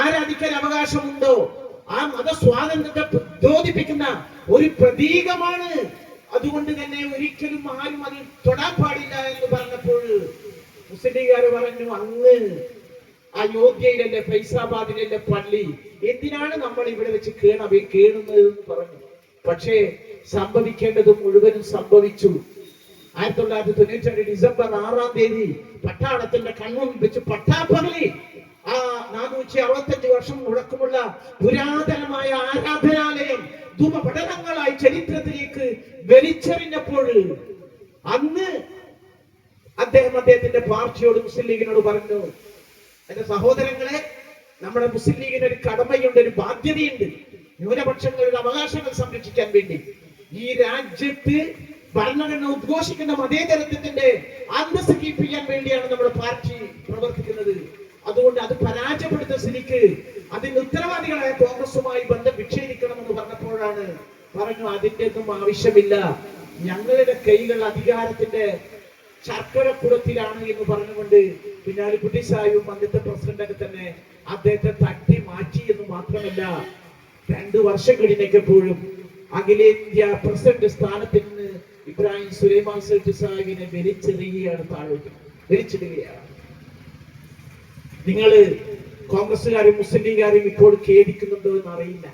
ആരാധിക്കാൻ അവകാശമുണ്ടോ? ആ മതസ്വാതന്ത്ര്യത്തെ പ്രചോദിപ്പിക്കുന്ന ഒരു പ്രതീകമാണ്. അതുകൊണ്ട് തന്നെ ഒരിക്കലും ആരും അത് തൊടാൻ പാടില്ല എന്ന് പറഞ്ഞപ്പോൾ മുസ്ലിംകാര് പറഞ്ഞു, അങ്ങ് അയോധ്യയിലല്ലേ, ഫൈസാബാദിലല്ലേ പള്ളി, എന്തിനാണ് നമ്മൾ ഇവിടെ വെച്ച് കേണുന്നത് എന്ന് പറഞ്ഞു. പക്ഷേ സംഭവിക്കേണ്ടത് മുഴുവനും സംഭവിച്ചു. 1992 ഡിസംബർ 6 പട്ടാളത്തിന്റെ കൺമുമ്പിൽ വെച്ച് പട്ടാപ്പകലി ആ 465 വർഷം മുഴക്കമുള്ള പുരാതനമായ ആരാധനാലയം ധൂമപടലങ്ങളായി ചരിത്രത്തിലേക്ക് വലിച്ചെറിഞ്ഞപ്പോൾ അന്ന് അദ്ദേഹത്തിന്റെ പാർട്ടിയോട്, മുസ്ലിം ലീഗിനോട് പറഞ്ഞു, എന്റെ സഹോദരങ്ങളെ, നമ്മുടെ മുസ്ലിം ലീഗിന് ഒരു കടമയുണ്ട്, ഒരു ബാധ്യതയുണ്ട്, ന്യൂനപക്ഷങ്ങളുടെ അവകാശങ്ങൾ സംരക്ഷിക്കാൻ വേണ്ടി. ഈ രാജ്യത്ത് ഭരണഘടന ഉദ്ഘോഷിക്കുന്ന മതേതരത്വത്തിന്റെ അന്തസ്സ് കീപ്പിക്കാൻ വേണ്ടിയാണ് നമ്മുടെ പാർട്ടി പ്രവർത്തിക്കുന്നത്. അതുകൊണ്ട് അത് പരാജയപ്പെടുത്ത സ്ഥിതിക്ക് അതിന് ഉത്തരവാദികളായ കോൺഗ്രസുമായി ബന്ധം വിച്ഛേദിക്കണമെന്ന് പറഞ്ഞപ്പോഴാണ് പറഞ്ഞു, അതിന്റെ ഒന്നും ആവശ്യമില്ല, ഞങ്ങളുടെ കൈകൾ അധികാരത്തിന്റെ ശർക്കരക്കുടത്തിലാണ് എന്ന് പറഞ്ഞുകൊണ്ട് കുഞ്ഞാലിക്കുട്ടി സാഹിബും അന്നത്തെ പ്രസിഡന്റൊക്കെ തന്നെ അദ്ദേഹത്തെ തട്ടി മാറ്റി എന്ന് മാത്രമല്ല, 2 വർഷം കഴിഞ്ഞപ്പോഴും അഖിലേന്ത്യാ പ്രസിഡന്റ് സ്ഥാനത്തിൽ നിന്ന് ഇബ്രാഹിം സുലൈമാൻ സേട്ട് സാഹിബിനെ വലിച്ചെറിയുകയാണ്, താഴോട്ട് വലിച്ചിടുകയാണ്. നിങ്ങള് കോൺഗ്രസുകാരും മുസ്ലിം ലീഗുകാരും ഇപ്പോൾ ഖേദിക്കുന്നുണ്ടോ എന്ന് അറിയില്ല.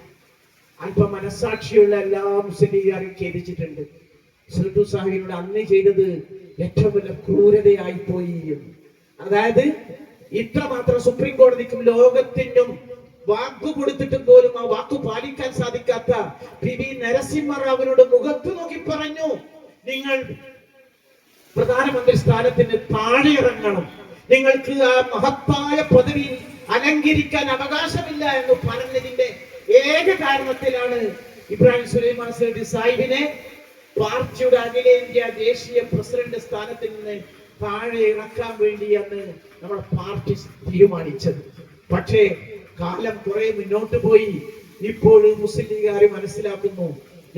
അല്പം മനസാക്ഷിയുള്ള എല്ലാ മുസ്ലിം ലീഗുകാരും ഖേദിച്ചിട്ടുണ്ട്. സേട്ടു സാഹിബിനോട് അന്ന് ചെയ്തത് ഏറ്റവും വലിയ ക്രൂരതയായി പോയി. അതായത് ഇത്രമാത്രം സുപ്രീം കോടതിക്കും ലോകത്തിനും വാക്കു കൊടുത്തിട്ടും പോലും ആ വാക്കു പാലിക്കാൻ സാധിക്കാത്ത പി.വി. നരസിംഹറാവുവിനോട് മുഖത്ത് നോക്കി പറഞ്ഞു, നിങ്ങൾ പ്രധാനമന്ത്രി സ്ഥാനത്തിന് താഴെ ഇറങ്ങണം, നിങ്ങൾക്ക് ആ മഹത്തായ പദവി അലങ്കരിക്കാൻ അവകാശമില്ല എന്ന് പറഞ്ഞതിന്റെ ഏക കാരണത്തിലാണ് ഇബ്രാഹിം സുലൈമാൻ സേട്ട് സാഹിബിനെ പാർട്ടിയുടെ അഖിലേന്ത്യാ ദേശീയ പ്രസിഡന്റ് സ്ഥാനത്തിൽ നിന്ന് താഴെ ഇറക്കാൻ വേണ്ടിയാണ് നമ്മുടെ പാർട്ടി തീരുമാനിച്ചത്. പക്ഷേ കാലം കുറെ മുന്നോട്ട് പോയി. ഇപ്പോൾ മുസ്ലിം ലീഗുകാർ മനസ്സിലാക്കുന്നു,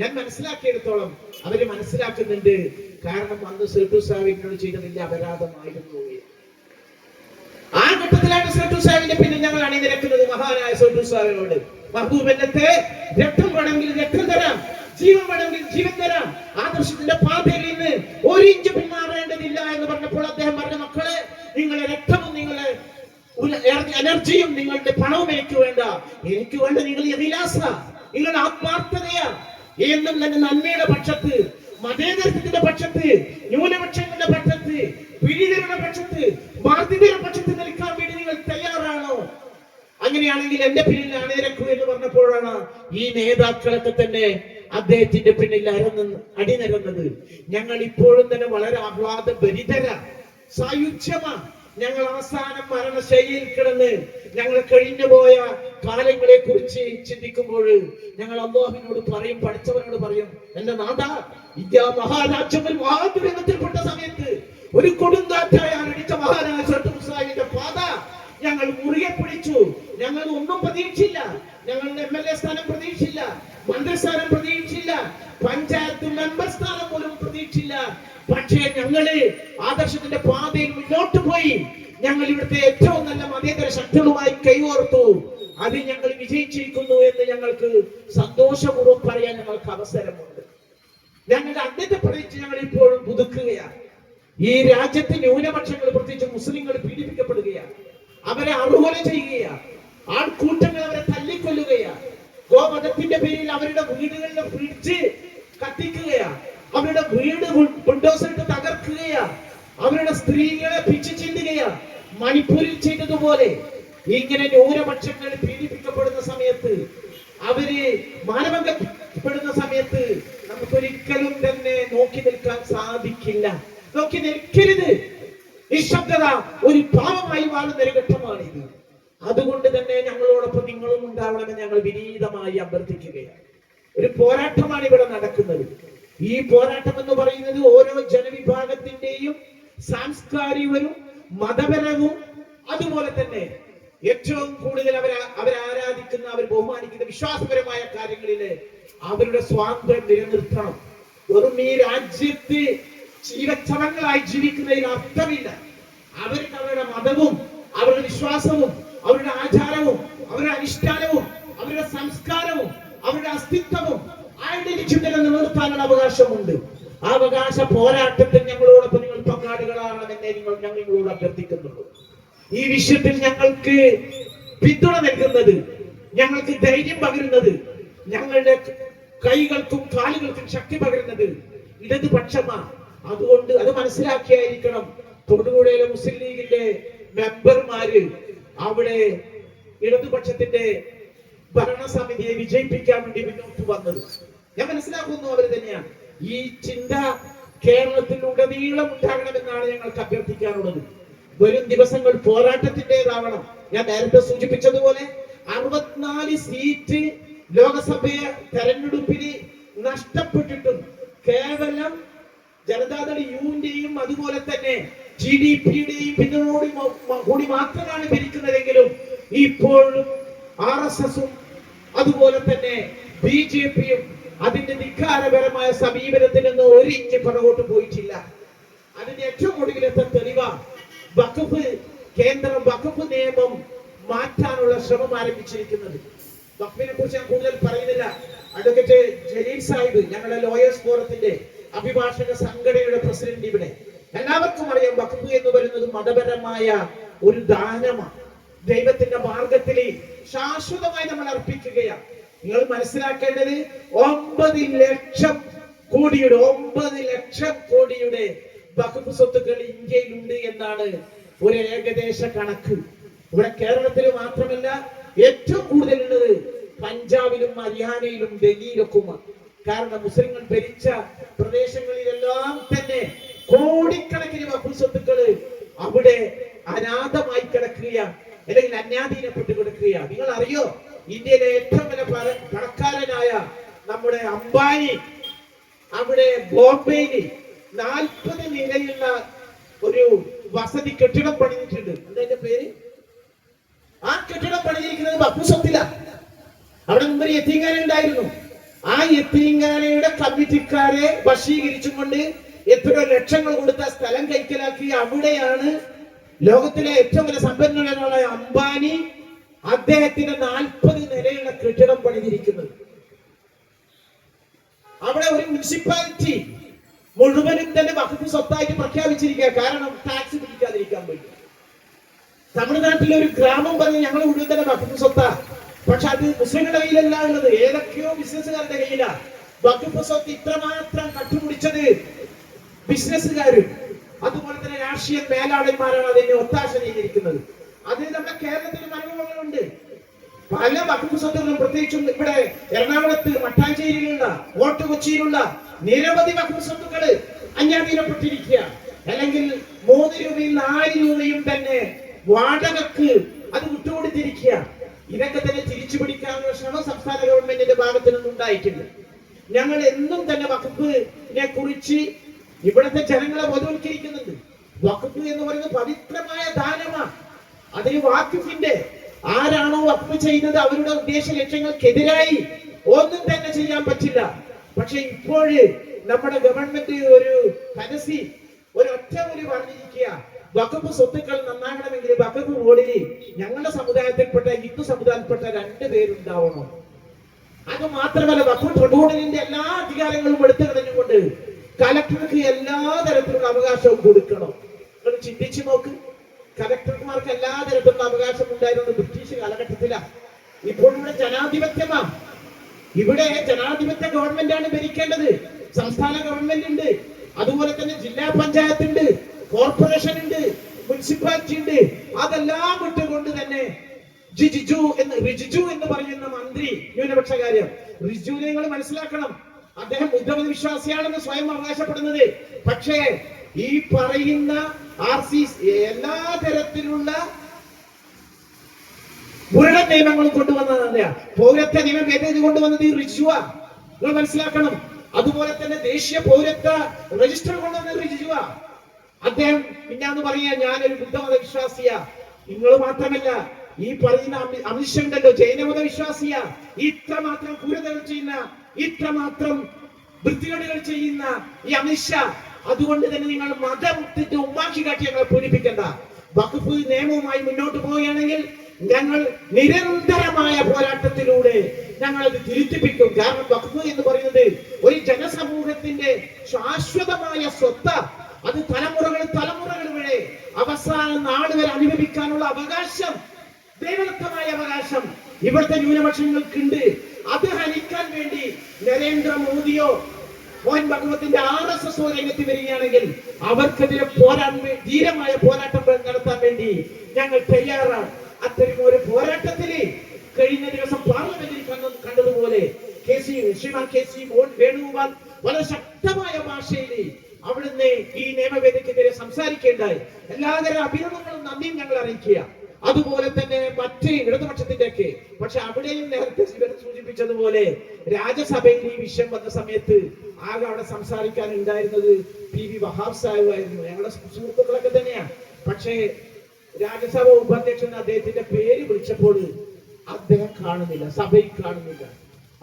ഞാൻ മനസ്സിലാക്കിയെടുത്തോളം അവര് മനസ്സിലാക്കുന്നുണ്ട്. കാരണം അന്ന് സേട്ടു സാഹിബിനോട് ചെയ്തതിന്റെ അപരാധമായിരുന്നു. ആ ഘട്ടത്തിലാണ് സേട്ടു സാഹിബിന്റെ പിന്നെ ഞങ്ങൾ അണിനിരക്കുന്നത് മഹാനായ സേട്ടു സാഹിബിനോട്. മഹബൂബന്നത്തെ രക്തം വേണമെങ്കിൽ രക്തം തരാം, ജീവൻ വേണമെങ്കിൽ ജീവൻ തരാം, ആദർശത്തിന്റെ പാതയിൽ നിന്ന് 1 ഇഞ്ച് പിന്മാറേണ്ടതില്ല എന്ന് പറഞ്ഞപ്പോൾ അദ്ദേഹം പറഞ്ഞ, മക്കളെ, നിങ്ങളെ രക്തവും നിങ്ങളെ എനർജിയും നിങ്ങളുടെ പണവും എനിക്ക് വേണ്ട, എനിക്ക് വേണ്ട നിങ്ങൾ ഇഖ്ലാസ, നിങ്ങളുടെ ആത്മാർത്ഥതയാ. എന്നും തന്നെ നന്മയുടെ പക്ഷത്ത്, മതേതരത്വത്തിന്റെ പക്ഷത്ത്, ന്യൂനപക്ഷങ്ങളുടെ പക്ഷത്ത്, പീഡിതരുടെ പക്ഷത്ത്, ബാധിതരുടെ പക്ഷത്ത് നിൽക്കാൻ വേണ്ടി നിങ്ങൾ തയ്യാറാണോ? അങ്ങനെയാണെങ്കിൽ എന്റെ പിന്നിൽ അണിനിരക്കൂ എന്ന് പറഞ്ഞപ്പോഴാണ് ഈ നേതാക്കളൊക്കെ തന്നെ അദ്ദേഹത്തിന്റെ പിന്നിൽ അണിനിരന്നത്. ഞങ്ങൾ ഇപ്പോഴും തന്നെ വളരെ ആഹ്ലാദഭരിതര സായുജ്യമാണ്. ഞങ്ങൾ അവസാനം മരണശൈലിയിൽ കിടന്ന് ഞങ്ങൾ കഴിഞ്ഞുപോയ കാലങ്ങളെ കുറിച്ച് ചിന്തിക്കുമ്പോൾ ഞങ്ങൾ അല്ലാഹുവിനോട് പറയും, പഠിച്ചവനോട് പറയും, എന്റെ നാഥാ, ഇന്ത്യ മഹാരാജ്യങ്ങൾ മഹാദുരന്തത്തിൽപ്പെട്ട സമയത്ത് ഒരു കൊടുങ്കാറ്റായ അടിച്ച മഹാനായ സേട്ടു സാഹിബിന്റെ പാത ഞങ്ങൾ മുറുകെ പിടിച്ചു. ഞങ്ങൾ ഒന്നും പ്രതീക്ഷിച്ചില്ല, ഞങ്ങളുടെ MLA സ്ഥാനം പ്രതീക്ഷിച്ചില്ല, മന്ത്രിസ്ഥാനം പ്രതീക്ഷിച്ചില്ല, പഞ്ചായത്ത് മെമ്പർ സ്ഥാനം പോലും പ്രതീക്ഷിച്ചില്ല. പക്ഷേ ഞങ്ങള് ആദർശത്തിന്റെ പാതയിൽ മുന്നോട്ട് പോയി. ഞങ്ങൾ ഇവിടുത്തെ ഏറ്റവും നല്ല മതേതര ശക്തികളുമായി കൈകോർത്തു. അത് ഞങ്ങൾ വിജയിച്ചിരിക്കുന്നു എന്ന് ഞങ്ങൾക്ക് സന്തോഷപൂർവ്വം പറയാൻ ഞങ്ങൾക്ക് അവസരമുണ്ട്. ഞങ്ങളുടെ അന്നത്തെ പ്രതീക്ഷ ഞങ്ങൾ ഇപ്പോഴും പുതുക്കുകയാണ്. ഈ രാജ്യത്തെ ന്യൂനപക്ഷങ്ങൾ, പ്രത്യേകിച്ച് മുസ്ലിങ്ങൾ പീഡിപ്പിക്കപ്പെടുകയാണ്, അവരെ അറുകൊല ചെയ്യുകയാണ്, ആൾക്കൂട്ടങ്ങൾ അവരെ തല്ലിക്കൊല്ലുകയാണ്, ഗോമതത്തിന്റെ പേരിൽ അവരുടെ വീടുകളിലെ പിടിച്ച് കത്തിക്കുകയാണ്, അവരുടെ വീട് ബുൾഡോസറിട്ട് തകർക്കുകയാണ്, അവരുടെ സ്ത്രീകളെ പിച്ചു ചീന്തുകയാണ്. മണിപ്പൂരിൽ ചെയ്തതുപോലെ ഇങ്ങനെ ന്യൂനപക്ഷങ്ങൾ പീഡിപ്പിക്കപ്പെടുന്ന സമയത്ത്, അവര് മാനഭംഗപ്പെടുന്ന സമയത്ത് നമുക്കൊരിക്കലും തന്നെ നോക്കി നിൽക്കാൻ സാധിക്കില്ല. നോക്കി നിൽക്കരുത്. നിശബ്ദത ഒരു പാവമായി മാറുന്ന ഒരു ഘട്ടമാണിത്. അതുകൊണ്ട് തന്നെ ഞങ്ങളോടൊപ്പം നിങ്ങളും ഉണ്ടാവണമെന്ന് ഞങ്ങൾ വിനീതമായി അഭ്യർത്ഥിക്കുകയാണ്. ഒരു പോരാട്ടമാണ് ഇവിടെ നടക്കുന്നത്. ഈ പോരാട്ടം എന്ന് പറയുന്നത് ഓരോ ജനവിഭാഗത്തിന്റെയും സാംസ്കാരികവും മതപരവും അതുപോലെ തന്നെ ഏറ്റവും കൂടുതൽ അവരാരാധിക്കുന്ന, അവർ ബഹുമാനിക്കുന്ന വിശ്വാസപരമായ കാര്യങ്ങളില് അവരുടെ സ്വാതന്ത്ര്യം നിലനിർത്തണം. വെറും ഈ രാജ്യത്ത് ജീവച്ഛവങ്ങളായി ജീവിക്കുന്നതിൽ അർത്ഥമില്ല. അവർക്ക് അവരുടെ മതവും അവരുടെ വിശ്വാസവും അവരുടെ ആചാരവും അവരുടെ അനുഷ്ഠാനവും അവരുടെ സംസ്കാരവും അവരുടെ അസ്തിത്വവും ഐഡന്റിറ്റി നിലനിർത്താനുള്ള അവകാശമുണ്ട്. ആ അവകാശ പോരാട്ടത്തിൽ ഞങ്ങളോടൊപ്പം നിങ്ങൾ പങ്കാളികളാണെന്നേ ഞങ്ങൾ നിങ്ങളോട് അഭ്യർത്ഥിക്കുന്നുള്ളൂ. ഈ വിഷയത്തിൽ ഞങ്ങൾക്ക് പിന്തുണ നൽകുന്നത്, ഞങ്ങൾക്ക് ധൈര്യം പകരുന്നത്, ഞങ്ങളുടെ കൈകൾക്കും കാലുകൾക്കും ശക്തി പകരുന്നത് ഇടതുപക്ഷമാണ്. അതുകൊണ്ട് അത് മനസ്സിലാക്കിയായിരിക്കണം തൊടുപുഴയിലെ മുസ്ലിം ലീഗിന്റെ മെമ്പർമാര് അവിടെ ഇടതുപക്ഷത്തിന്റെ ഭരണസമിതിയെ വിജയിപ്പിക്കാൻ വേണ്ടി മുന്നോട്ട് വന്നത്. ഞാൻ മനസ്സിലാക്കുന്നു അവർ തന്നെയാണ്. ഈ ചിന്ത കേരളത്തിലുടനീളം ഉണ്ടാകണമെന്നാണ് ഞങ്ങൾക്ക് അഭ്യർത്ഥിക്കാനുള്ളത്. വരും ദിവസങ്ങൾ പോരാട്ടത്തിൻ്റെതാവണം. ഞാൻ നേരത്തെ സൂചിപ്പിച്ചതുപോലെ 64 സീറ്റ് ലോകസഭ തെരഞ്ഞെടുപ്പിന് നഷ്ടപ്പെട്ടിട്ടും കേവലം ജനതാദൾ യുവിന്റെയും അതുപോലെ തന്നെ GDPയുടെയും പിന്തുണയോട് കൂടി മാത്രമാണ് ഭരിക്കുന്നതെങ്കിലും ഇപ്പോഴും RSSും അതുപോലെ തന്നെ BJPയും അതിന്റെ ധിക്കാരപരമായ സമീപനത്തിൽ നിന്ന് ഒരു ഇഞ്ച് പുറകോട്ട് പോയിട്ടില്ല. അതിന്റെ ഏറ്റവും ഒടുവിലത്തെ തെളിവാണ് വഖഫ് കേന്ദ്രം വഖഫ് നിയമം മാറ്റാനുള്ള ശ്രമം ആരംഭിച്ചിരിക്കുന്നത്. വഖഫിനെ കുറിച്ച് ഞാൻ കൂടുതൽ പറയുന്നില്ല. അഡ്വക്കേറ്റ് ജലീൽ സാഹിബ്, ഞങ്ങളുടെ ലോയേഴ്സ് ഫോറത്തിന്റെ അഭിഭാഷക സംഘടനയുടെ പ്രസിഡന്റ്, ഇവിടെ എല്ലാവർക്കും അറിയാം വഖഫ് എന്ന് പറയുന്നത് മതപരമായ ഒരു ദാനമാണ്. ദൈവത്തിന്റെ മാർഗത്തിൽ ശാശ്വതമായി നമ്മൾ അർപ്പിക്കുകയാണ്. നിങ്ങൾ മനസ്സിലാക്കേണ്ടത് 9 ലക്ഷം കോടിയുടെ വഖഫ് സ്വത്തുക്കൾ ഇന്ത്യയിലുണ്ട് എന്നാണ് ഒരു ഏകദേശ കണക്ക്. ഇവിടെ കേരളത്തിൽ മാത്രമല്ല, ഏറ്റവും കൂടുതലുള്ളത് പഞ്ചാബിലും ഹരിയാനയിലും ഡൽഹിയിലൊക്കെയാണ്. കാരണം മുസ്ലിങ്ങൾ ഭരിച്ച പ്രദേശങ്ങളിലെല്ലാം തന്നെ കോടിക്കണക്കിന് വഖഫ് സ്വത്തുക്കള് അവിടെ അനാഥമായി കിടക്കുകയാണ്, അല്ലെങ്കിൽ അന്യാധീനപ്പെട്ട് കിടക്കുകയാണ്. നിങ്ങൾ അറിയോ, ഇന്ത്യയിലെ ഏറ്റവും വലിയ പണക്കാരനായ നമ്മുടെ അംബാനി അവിടെ ബോംബെയിൽ 40 നിലയുള്ള ഒരു വസതി കെട്ടിടം പണിതിട്ടുണ്ട്. എന്താ പേര്? ആ കെട്ടിടം പണിതിരിക്കുന്നത് വഖഫ് സ്വത്തിലാണ്. അവിടെ മുമ്പ് ഒരു യത്തീംഖാന ഉണ്ടായിരുന്നു. ആ യത്തീംഖാനയുടെ കമ്മിറ്റിക്കാരെ വശീകരിച്ചും കൊണ്ട് എത്രയോ ലക്ഷങ്ങൾ കൊടുത്ത സ്ഥലം കൈക്കലാക്കി അവിടെയാണ് ലോകത്തിലെ ഏറ്റവും വലിയ സമ്പന്നനായ അംബാനി അദ്ദേഹത്തിന്റെ 40 നിലയുള്ള കെട്ടിടം പണിതിരിക്കുന്നത്. അവിടെ ഒരു മുനിസിപ്പാലിറ്റി മുഴുവനും തന്നെ വഖഫ് സ്വത്തായിട്ട് പ്രഖ്യാപിച്ചിരിക്കുക. കാരണം ടാക്സ് പിടിക്കാതിരിക്കാൻ വേണ്ടി. തമിഴ്നാട്ടിലെ ഒരു ഗ്രാമം പറഞ്ഞ് ഞങ്ങൾ മുഴുവൻ തന്നെ വഖഫ് സ്വത്താ. പക്ഷെ അത് മുസ്ലിങ്ങളുടെ കയ്യിലല്ല ഉള്ളത്, ഏതൊക്കെയോ ബിസിനസ്സുകാരുടെ കയ്യിലാണ്. വഖഫ് സ്വത്ത് ഇത്രമാത്രം കട്ടുപിടിച്ചത് ബിസിനസ്സുകാരും അതുപോലെ തന്നെ രാഷ്ട്രീയ മേലാളന്മാരാണ് അതിനെ ഒത്താശ ചെയ്തിരിക്കുന്നത്. അതിന് നമ്മുടെ കേരളത്തിൽ അനുഭവങ്ങളുണ്ട്. പല വഖഫ് സ്വത്തുക്കളും, പ്രത്യേകിച്ചും ഇവിടെ എറണാകുളത്ത് മട്ടാഞ്ചേരിയിലുള്ള ഫോർട്ട് കൊച്ചിയിലുള്ള നിരവധി വഖഫ് സ്വത്തുക്കൾ അന്യാധീനപ്പെട്ടിരിക്കുക. അല്ലെങ്കിൽ 3 രൂപയും 4 രൂപയും തന്നെ വാടകക്ക് അത് വിട്ടുകൊടുത്തിരിക്കുക. ഇതൊക്കെ തന്നെ തിരിച്ചു പിടിക്കാനുള്ള ശ്രമം സംസ്ഥാന ഗവൺമെന്റിന്റെ ഭാഗത്തു നിന്നുണ്ടായിട്ടുണ്ട്. ഞങ്ങൾ എന്നും തന്നെ വഖഫിനെ കുറിച്ച് ഇവിടുത്തെ ജനങ്ങളെ ബോധവൽക്കരിക്കുന്നുണ്ട്. വഖഫ് എന്ന് പറയുന്നത് പവിത്രമായ ദാനമാണ്. അതിന് വാഖിഫിന്റെ ആരാണോ വഖഫ് ചെയ്യുന്നത് അവരുടെ ഉദ്ദേശ ലക്ഷ്യങ്ങൾക്കെതിരായി ഒന്നും തന്നെ ചെയ്യാൻ പറ്റില്ല. പക്ഷെ ഇപ്പോഴ് നമ്മുടെ ഗവൺമെന്റ് ഒരു പരസ്യ ഒരൊറ്റ പറഞ്ഞിരിക്കുക, വഖഫ് സ്വത്തുക്കൾ നന്നാകണമെങ്കിൽ വഖഫ് ബോർഡിൽ ഞങ്ങളുടെ സമുദായത്തിൽപ്പെട്ട ഹിന്ദു സമുദായത്തിൽപ്പെട്ട 2 പേരുണ്ടാവണം. അത് മാത്രമല്ല, വഖഫ് ട്രിബ്യൂണലിന്റെ എല്ലാ അധികാരങ്ങളും എടുത്തു കളഞ്ഞുകൊണ്ട് കലക്ടർക്ക് എല്ലാ തരത്തിലുള്ള അവകാശവും കൊടുക്കണം. നിങ്ങൾ ചിന്തിച്ചു നോക്ക്, കലക്ടർമാർക്ക് എല്ലാ തരത്തിലുള്ള അവകാശം ഉണ്ടായിരുന്നത് ബ്രിട്ടീഷ് കാലഘട്ടത്തിലാണ്. ഇപ്പോൾ ഇവിടെ ജനാധിപത്യമാണ്. ഇവിടെ ജനാധിപത്യ ഗവൺമെന്റ് ആണ് ഭരിക്കേണ്ടത്. സംസ്ഥാന ഗവൺമെന്റ് ഉണ്ട്, അതുപോലെ തന്നെ ജില്ലാ പഞ്ചായത്ത് ഉണ്ട്, കോർപ്പറേഷൻ ഉണ്ട്, മുനിസിപ്പാലിറ്റി ഉണ്ട്. അതെല്ലാം വിട്ടുകൊണ്ട് തന്നെ റിജിജു എന്ന് പറയുന്ന മന്ത്രി ന്യൂനപക്ഷ കാര്യം, റിജിജുവിനെ നിങ്ങൾ മനസ്സിലാക്കണം. അദ്ദേഹം ബുദ്ധമത വിശ്വാസിയാണെന്ന് സ്വയം അവകാശപ്പെടുന്നത്. പക്ഷേ ഈ പറയുന്ന എല്ലാ തരത്തിലുള്ള മുരള നിയമങ്ങളും കൊണ്ടുവന്നത് പൗരത്വ നിയമം ഭേദഗതി കൊണ്ടുവന്നത് ഈ റിജുവ. നിങ്ങൾ മനസ്സിലാക്കണം. അതുപോലെ തന്നെ ദേശീയ പൗരത്വ രജിസ്റ്റർ കൊണ്ടുവന്ന റിജിജുവ, അദ്ദേഹം പിന്നാന്ന് പറയാ ഞാനൊരു ബുദ്ധമത വിശ്വാസിയാ. നിങ്ങൾ മാത്രമല്ല, ഈ പറയുന്ന അമിത്ഷാ ഉണ്ടല്ലോ ജൈനമത വിശ്വാസിയാ. ഇത്രമാത്രം ക്രൂരതകൾ ചെയ്യുന്ന, ഇത്രമാത്രം വൃത്തികേടുകൾ ചെയ്യുന്ന ഈ അമിത്ഷാ, അതുകൊണ്ട് തന്നെ നിങ്ങൾ മതത്തിന്റെ ഉമ്മാക്കി കാട്ടി ഞങ്ങളെ പൂരിപ്പിക്കണ്ട. വഖഫ് നിയമവുമായി മുന്നോട്ട് പോവുകയാണെങ്കിൽ ഞങ്ങൾ നിരന്തരമായ പോരാട്ടത്തിലൂടെ ഞങ്ങൾ അത് തിരുത്തിപ്പിക്കും. കാരണം വഖഫ് എന്ന് പറയുന്നത് ഒരു ജനസമൂഹത്തിന്റെ ശാശ്വതമായ സ്വത്ത്. അത് തലമുറകൾ വരെ അവസാന നാട് വരെ അനുഭവിക്കാനുള്ള അവകാശം, ദൈവദത്തമായ അവകാശം ഇവിടുത്തെ ന്യൂനപക്ഷങ്ങൾക്കുണ്ട്. അത് ഹനിക്കാൻ വേണ്ടി നരേന്ദ്രമോദിയോ മോഹൻ ഭഗവത്തിന്റെ RSS രംഗത്ത് വരികയാണെങ്കിൽ അവർക്കെതിരെ ധീരമായ പോരാട്ടം നടത്താൻ വേണ്ടി ഞങ്ങൾ തയ്യാറാണ്. അത്തരം ഒരു പോരാട്ടത്തിൽ കഴിഞ്ഞ ദിവസം പാർലമെന്റിൽ കണ്ടതുപോലെ ശ്രീമാൻ KC വേണുഗോപാൽ വളരെ ശക്തമായ ഭാഷയിൽ അവിടുന്ന് ഈ നിയമവേദിക്കെതിരെ സംസാരിക്കേണ്ടായി. എല്ലാതരം അഭിനന്ദനങ്ങളും നന്ദിയും ഞങ്ങൾ അറിയിക്കുക. അതുപോലെ തന്നെ മറ്റ് ഇടതുപക്ഷത്തിന്റെ ഒക്കെ. പക്ഷെ അവിടെയും നേരത്തെ സൂചിപ്പിച്ചതുപോലെ രാജ്യസഭയിൽ ഈ വിഷയം വന്ന സമയത്ത് ആകെ അവിടെ സംസാരിക്കാൻ ഉണ്ടായിരുന്നത് PV വഹാബ് സാഹിബായിരുന്നു. ഞങ്ങളുടെ സുഹൃത്തുക്കളൊക്കെ തന്നെയാണ്. പക്ഷേ രാജ്യസഭ ഉപാധ്യക്ഷൻ അദ്ദേഹത്തിന്റെ പേര് വിളിച്ചപ്പോൾ അദ്ദേഹം കാണുന്നില്ല, സഭയിൽ കാണുന്നില്ല.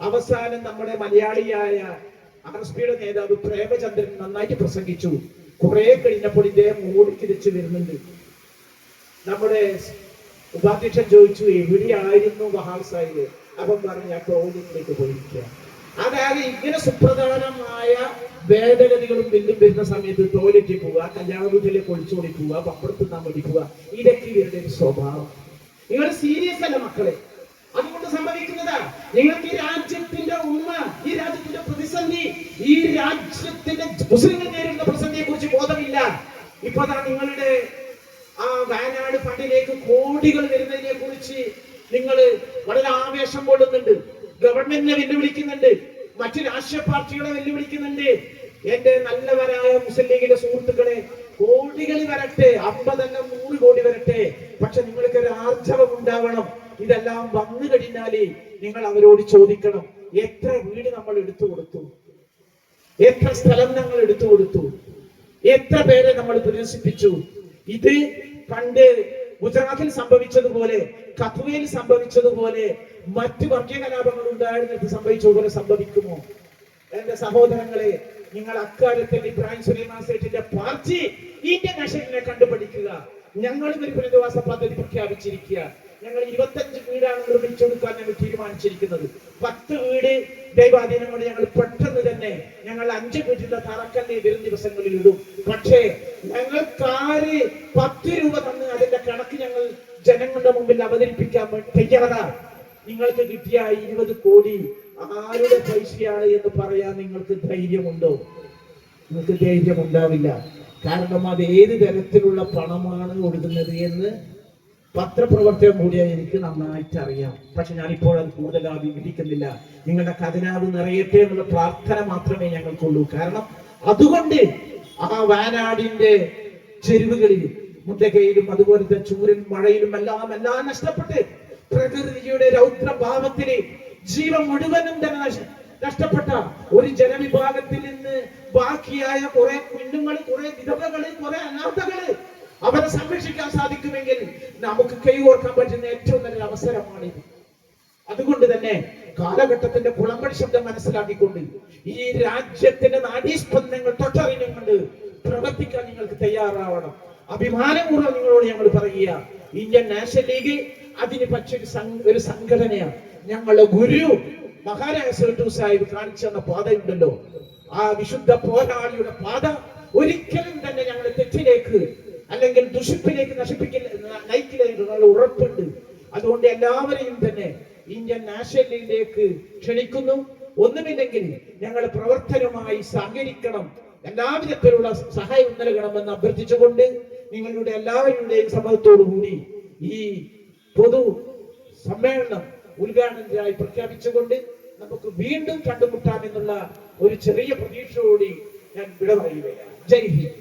അവസാനം നമ്മുടെ മലയാളിയായ RSPയുടെ നേതാവ് പ്രേമചന്ദ്രൻ നന്നായിട്ട് പ്രസംഗിച്ചു. കുറെ കഴിഞ്ഞപ്പോൾ ഇദ്ദേഹം ഓടിക്കിരിച്ചു വരുന്നുണ്ട്. നമ്മുടെ ഉപാധ്യക്ഷൻ ചോദിച്ചു എവിടെയായിരുന്നു വഹാബ് സാഹിബ്? അപ്പം പറഞ്ഞു ഞാൻ ടോയ്ലറ്റിലേക്ക് പോയിരിക്കുക. അതായത് ഇങ്ങനെ സുപ്രധാനമായ ഭേദഗതികളും ബില്ലും വരുന്ന സമയത്ത് ടോയ്ലറ്റിൽ പോവുക, കല്യാണ വീട്ടിലേക്ക് ഒളിച്ചോടി പോവുക, പപ്പടം തിന്നാൻ വേണ്ടി പോവുക, ഇതൊക്കെ ഇവരുടെ ഒരു സ്വഭാവം. നിങ്ങൾ സീരിയസ് അല്ല മക്കളെ. അതുകൊണ്ട് സംഭവിക്കുന്നതാ നിങ്ങൾക്ക് ഈ രാജ്യത്തിന്റെ ഈ രാജ്യത്തിന്റെ പ്രതിസന്ധി, ഈ രാജ്യത്തിന്റെ മുസ്ലിങ്ങൾ നേരിടുന്ന പ്രതിസന്ധിയെ കുറിച്ച് ബോധമില്ല. ഇപ്പൊ നിങ്ങളുടെ വയനാട് ഫണ്ടിലേക്ക് കോടികൾ വരുന്നതിനെ കുറിച്ച് നിങ്ങൾ വളരെ ആവേശം കൊള്ളുന്നുണ്ട്. ഗവൺമെന്റിനെ വെല്ലുവിളിക്കുന്നുണ്ട്, മറ്റു രാഷ്ട്രീയ പാർട്ടികളെ വെല്ലുവിളിക്കുന്നുണ്ട്. എന്റെ നല്ലവരായ മുസ്ലിം ലീഗിന്റെ സുഹൃത്തുക്കളെ, കോടികൾ വരട്ടെ, 50 അല്ല 100 കോടി വരട്ടെ, പക്ഷെ നിങ്ങൾക്ക് ഒരു ആർജവം ഉണ്ടാവണം. ഇതെല്ലാം വന്നു കഴിഞ്ഞാല് നിങ്ങൾ അവരോട് ചോദിക്കണം, എത്ര വീട് നമ്മൾ എടുത്തു കൊടുത്തു, എത്ര സ്ഥലം നമ്മൾ എടുത്തു കൊടുത്തു, എത്ര പേരെ നമ്മൾ പുനഃസിപ്പിച്ചു. ഇത് പണ്ട് ഗുജറാത്തിൽ സംഭവിച്ചതുപോലെ, കഥുവയിൽ സംഭവിച്ചതുപോലെ, മറ്റു വർഗീയ കലാപങ്ങൾ ഉണ്ടായിരുന്നിട്ട് സംഭവിച്ചതുപോലെ സംഭവിക്കുമോ? എന്റെ സഹോദരങ്ങളെ, നിങ്ങൾ അക്കാര്യത്തിൽ ഇബ്രാഹിം സുലൈമാൻ സേഠിന്റെ പാർട്ടി ഇന്ത്യൻ നാഷണലിനെ കണ്ടുപിടിക്കുക. ഞങ്ങളും ഒരു പുനരധിവാസ പദ്ധതി പ്രഖ്യാപിച്ചിരിക്കുക. ഞങ്ങൾ 25 വീടാണ് നിർമ്മിച്ചു കൊടുക്കാൻ ഞങ്ങൾ തീരുമാനിച്ചിരിക്കുന്നത്. 10 വീട് ദൈവാധീനങ്ങളോട് ഞങ്ങൾ പെട്ടെന്ന് തന്നെ ഞങ്ങൾ 5 വീട്ടിലെ തറക്കല്ല് വരും ദിവസങ്ങളിൽ ഇടും. പക്ഷേ ഞങ്ങൾക്കാര് 10 രൂപ തന്ന് അതിന്റെ കണക്ക് ഞങ്ങൾ ജനങ്ങളുടെ മുമ്പിൽ അവതരിപ്പിക്കാൻ തയ്യാറാണ്. നിങ്ങൾക്ക് കിട്ടിയ 20 കോടി ആരുടെ പൈസയാണ് എന്ന് പറയാൻ നിങ്ങൾക്ക് ധൈര്യമുണ്ടോ? നിങ്ങൾക്ക് ധൈര്യം ഉണ്ടാവില്ല. കാരണം അത് ഏത് തരത്തിലുള്ള പണമാണ് കൊടുക്കുന്നത് എന്ന് പത്രപ്രവർത്തകൻ കൂടിയായി എനിക്ക് നന്നായിട്ട് അറിയാം. പക്ഷെ ഞാനിപ്പോൾ അത് കൂടുതൽ വിവരിക്കുന്നില്ല. നിങ്ങളുടെ ഖജനാവ് നിറയട്ടെ എന്നുള്ള പ്രാർത്ഥന മാത്രമേ ഞങ്ങൾക്കുള്ളൂ. കാരണം അതുകൊണ്ട് വയനാടിന്റെ ചെരുവുകളിൽ മുണ്ടകയിലും അതുപോലത്തെ ചൂരൻ മഴയിലും എല്ലാം നഷ്ടപ്പെട്ട് പ്രകൃതിയുടെ രൗദ്രഭാവത്തില് ജീവൻ മുഴുവനും തന്നെ നഷ്ടപ്പെട്ട ഒരു ജനവിഭാഗത്തിൽ നിന്ന് ബാക്കിയായ കുറെ കുഞ്ഞുങ്ങള്, കുറെ വിധവകള്, കുറെ അനാഥകള്, അവരെ സംരക്ഷിക്കാൻ സാധിക്കുമെങ്കിൽ നമുക്ക് കൈകോർക്കാൻ പറ്റുന്ന ഏറ്റവും നല്ലൊരു അവസരമാണിത്. അതുകൊണ്ട് തന്നെ കാലഘട്ടത്തിന്റെ കുളമ്പടി ശബ്ദം മനസ്സിലാക്കിക്കൊണ്ട് ഈ രാജ്യത്തിന്റെ നാഡീസ്പന്ദങ്ങൾ തൊട്ടറിഞ്ഞുകൊണ്ട് പ്രവർത്തിക്കാൻ നിങ്ങൾക്ക് തയ്യാറാവണം. അഭിമാനപൂർവ്വം നിങ്ങളോട് ഞങ്ങൾ പറയുക, ഇന്ത്യൻ നാഷണൽ ലീഗ് അതിന് ഒരു സംഘടനയാണ്. ഞങ്ങളുടെ ഗുരു മഹാരാജ സേഠു സാഹിബ് കാണിച്ചു തന്ന പാതയുണ്ടല്ലോ, ആ വിശുദ്ധ പോരാളിയുടെ പാത ഒരിക്കലും തന്നെ ഞങ്ങളുടെ തെറ്റിലേക്ക് അല്ലെങ്കിൽ ദുഷിപ്പിലേക്ക് നയിക്കില്ല എന്നുള്ള ഉറപ്പുണ്ട്. അതുകൊണ്ട് എല്ലാവരെയും തന്നെ ഇന്ത്യൻ നാഷണൽ ലീഗിലേക്ക് ക്ഷണിക്കുന്നു. ഒന്നുമില്ലെങ്കിൽ ഞങ്ങൾ പ്രവർത്തനവുമായി സഹകരിക്കണം, എല്ലാവിധത്തിലുള്ള സഹായം നൽകണമെന്ന് അഭ്യർത്ഥിച്ചുകൊണ്ട് നിങ്ങളുടെ എല്ലാവരുടെയും സമ്മതത്തോടുകൂടി ഈ പൊതു സമ്മേളനം ഉദ്ഘാടനത്തിനായി പ്രഖ്യാപിച്ചുകൊണ്ട് നമുക്ക് വീണ്ടും കണ്ടുമുട്ടാം എന്നുള്ള ഒരു ചെറിയ പ്രതീക്ഷയോടെ ഞാൻ വിട പറയുകയാണ്. ജയ് ഹിന്ദ്.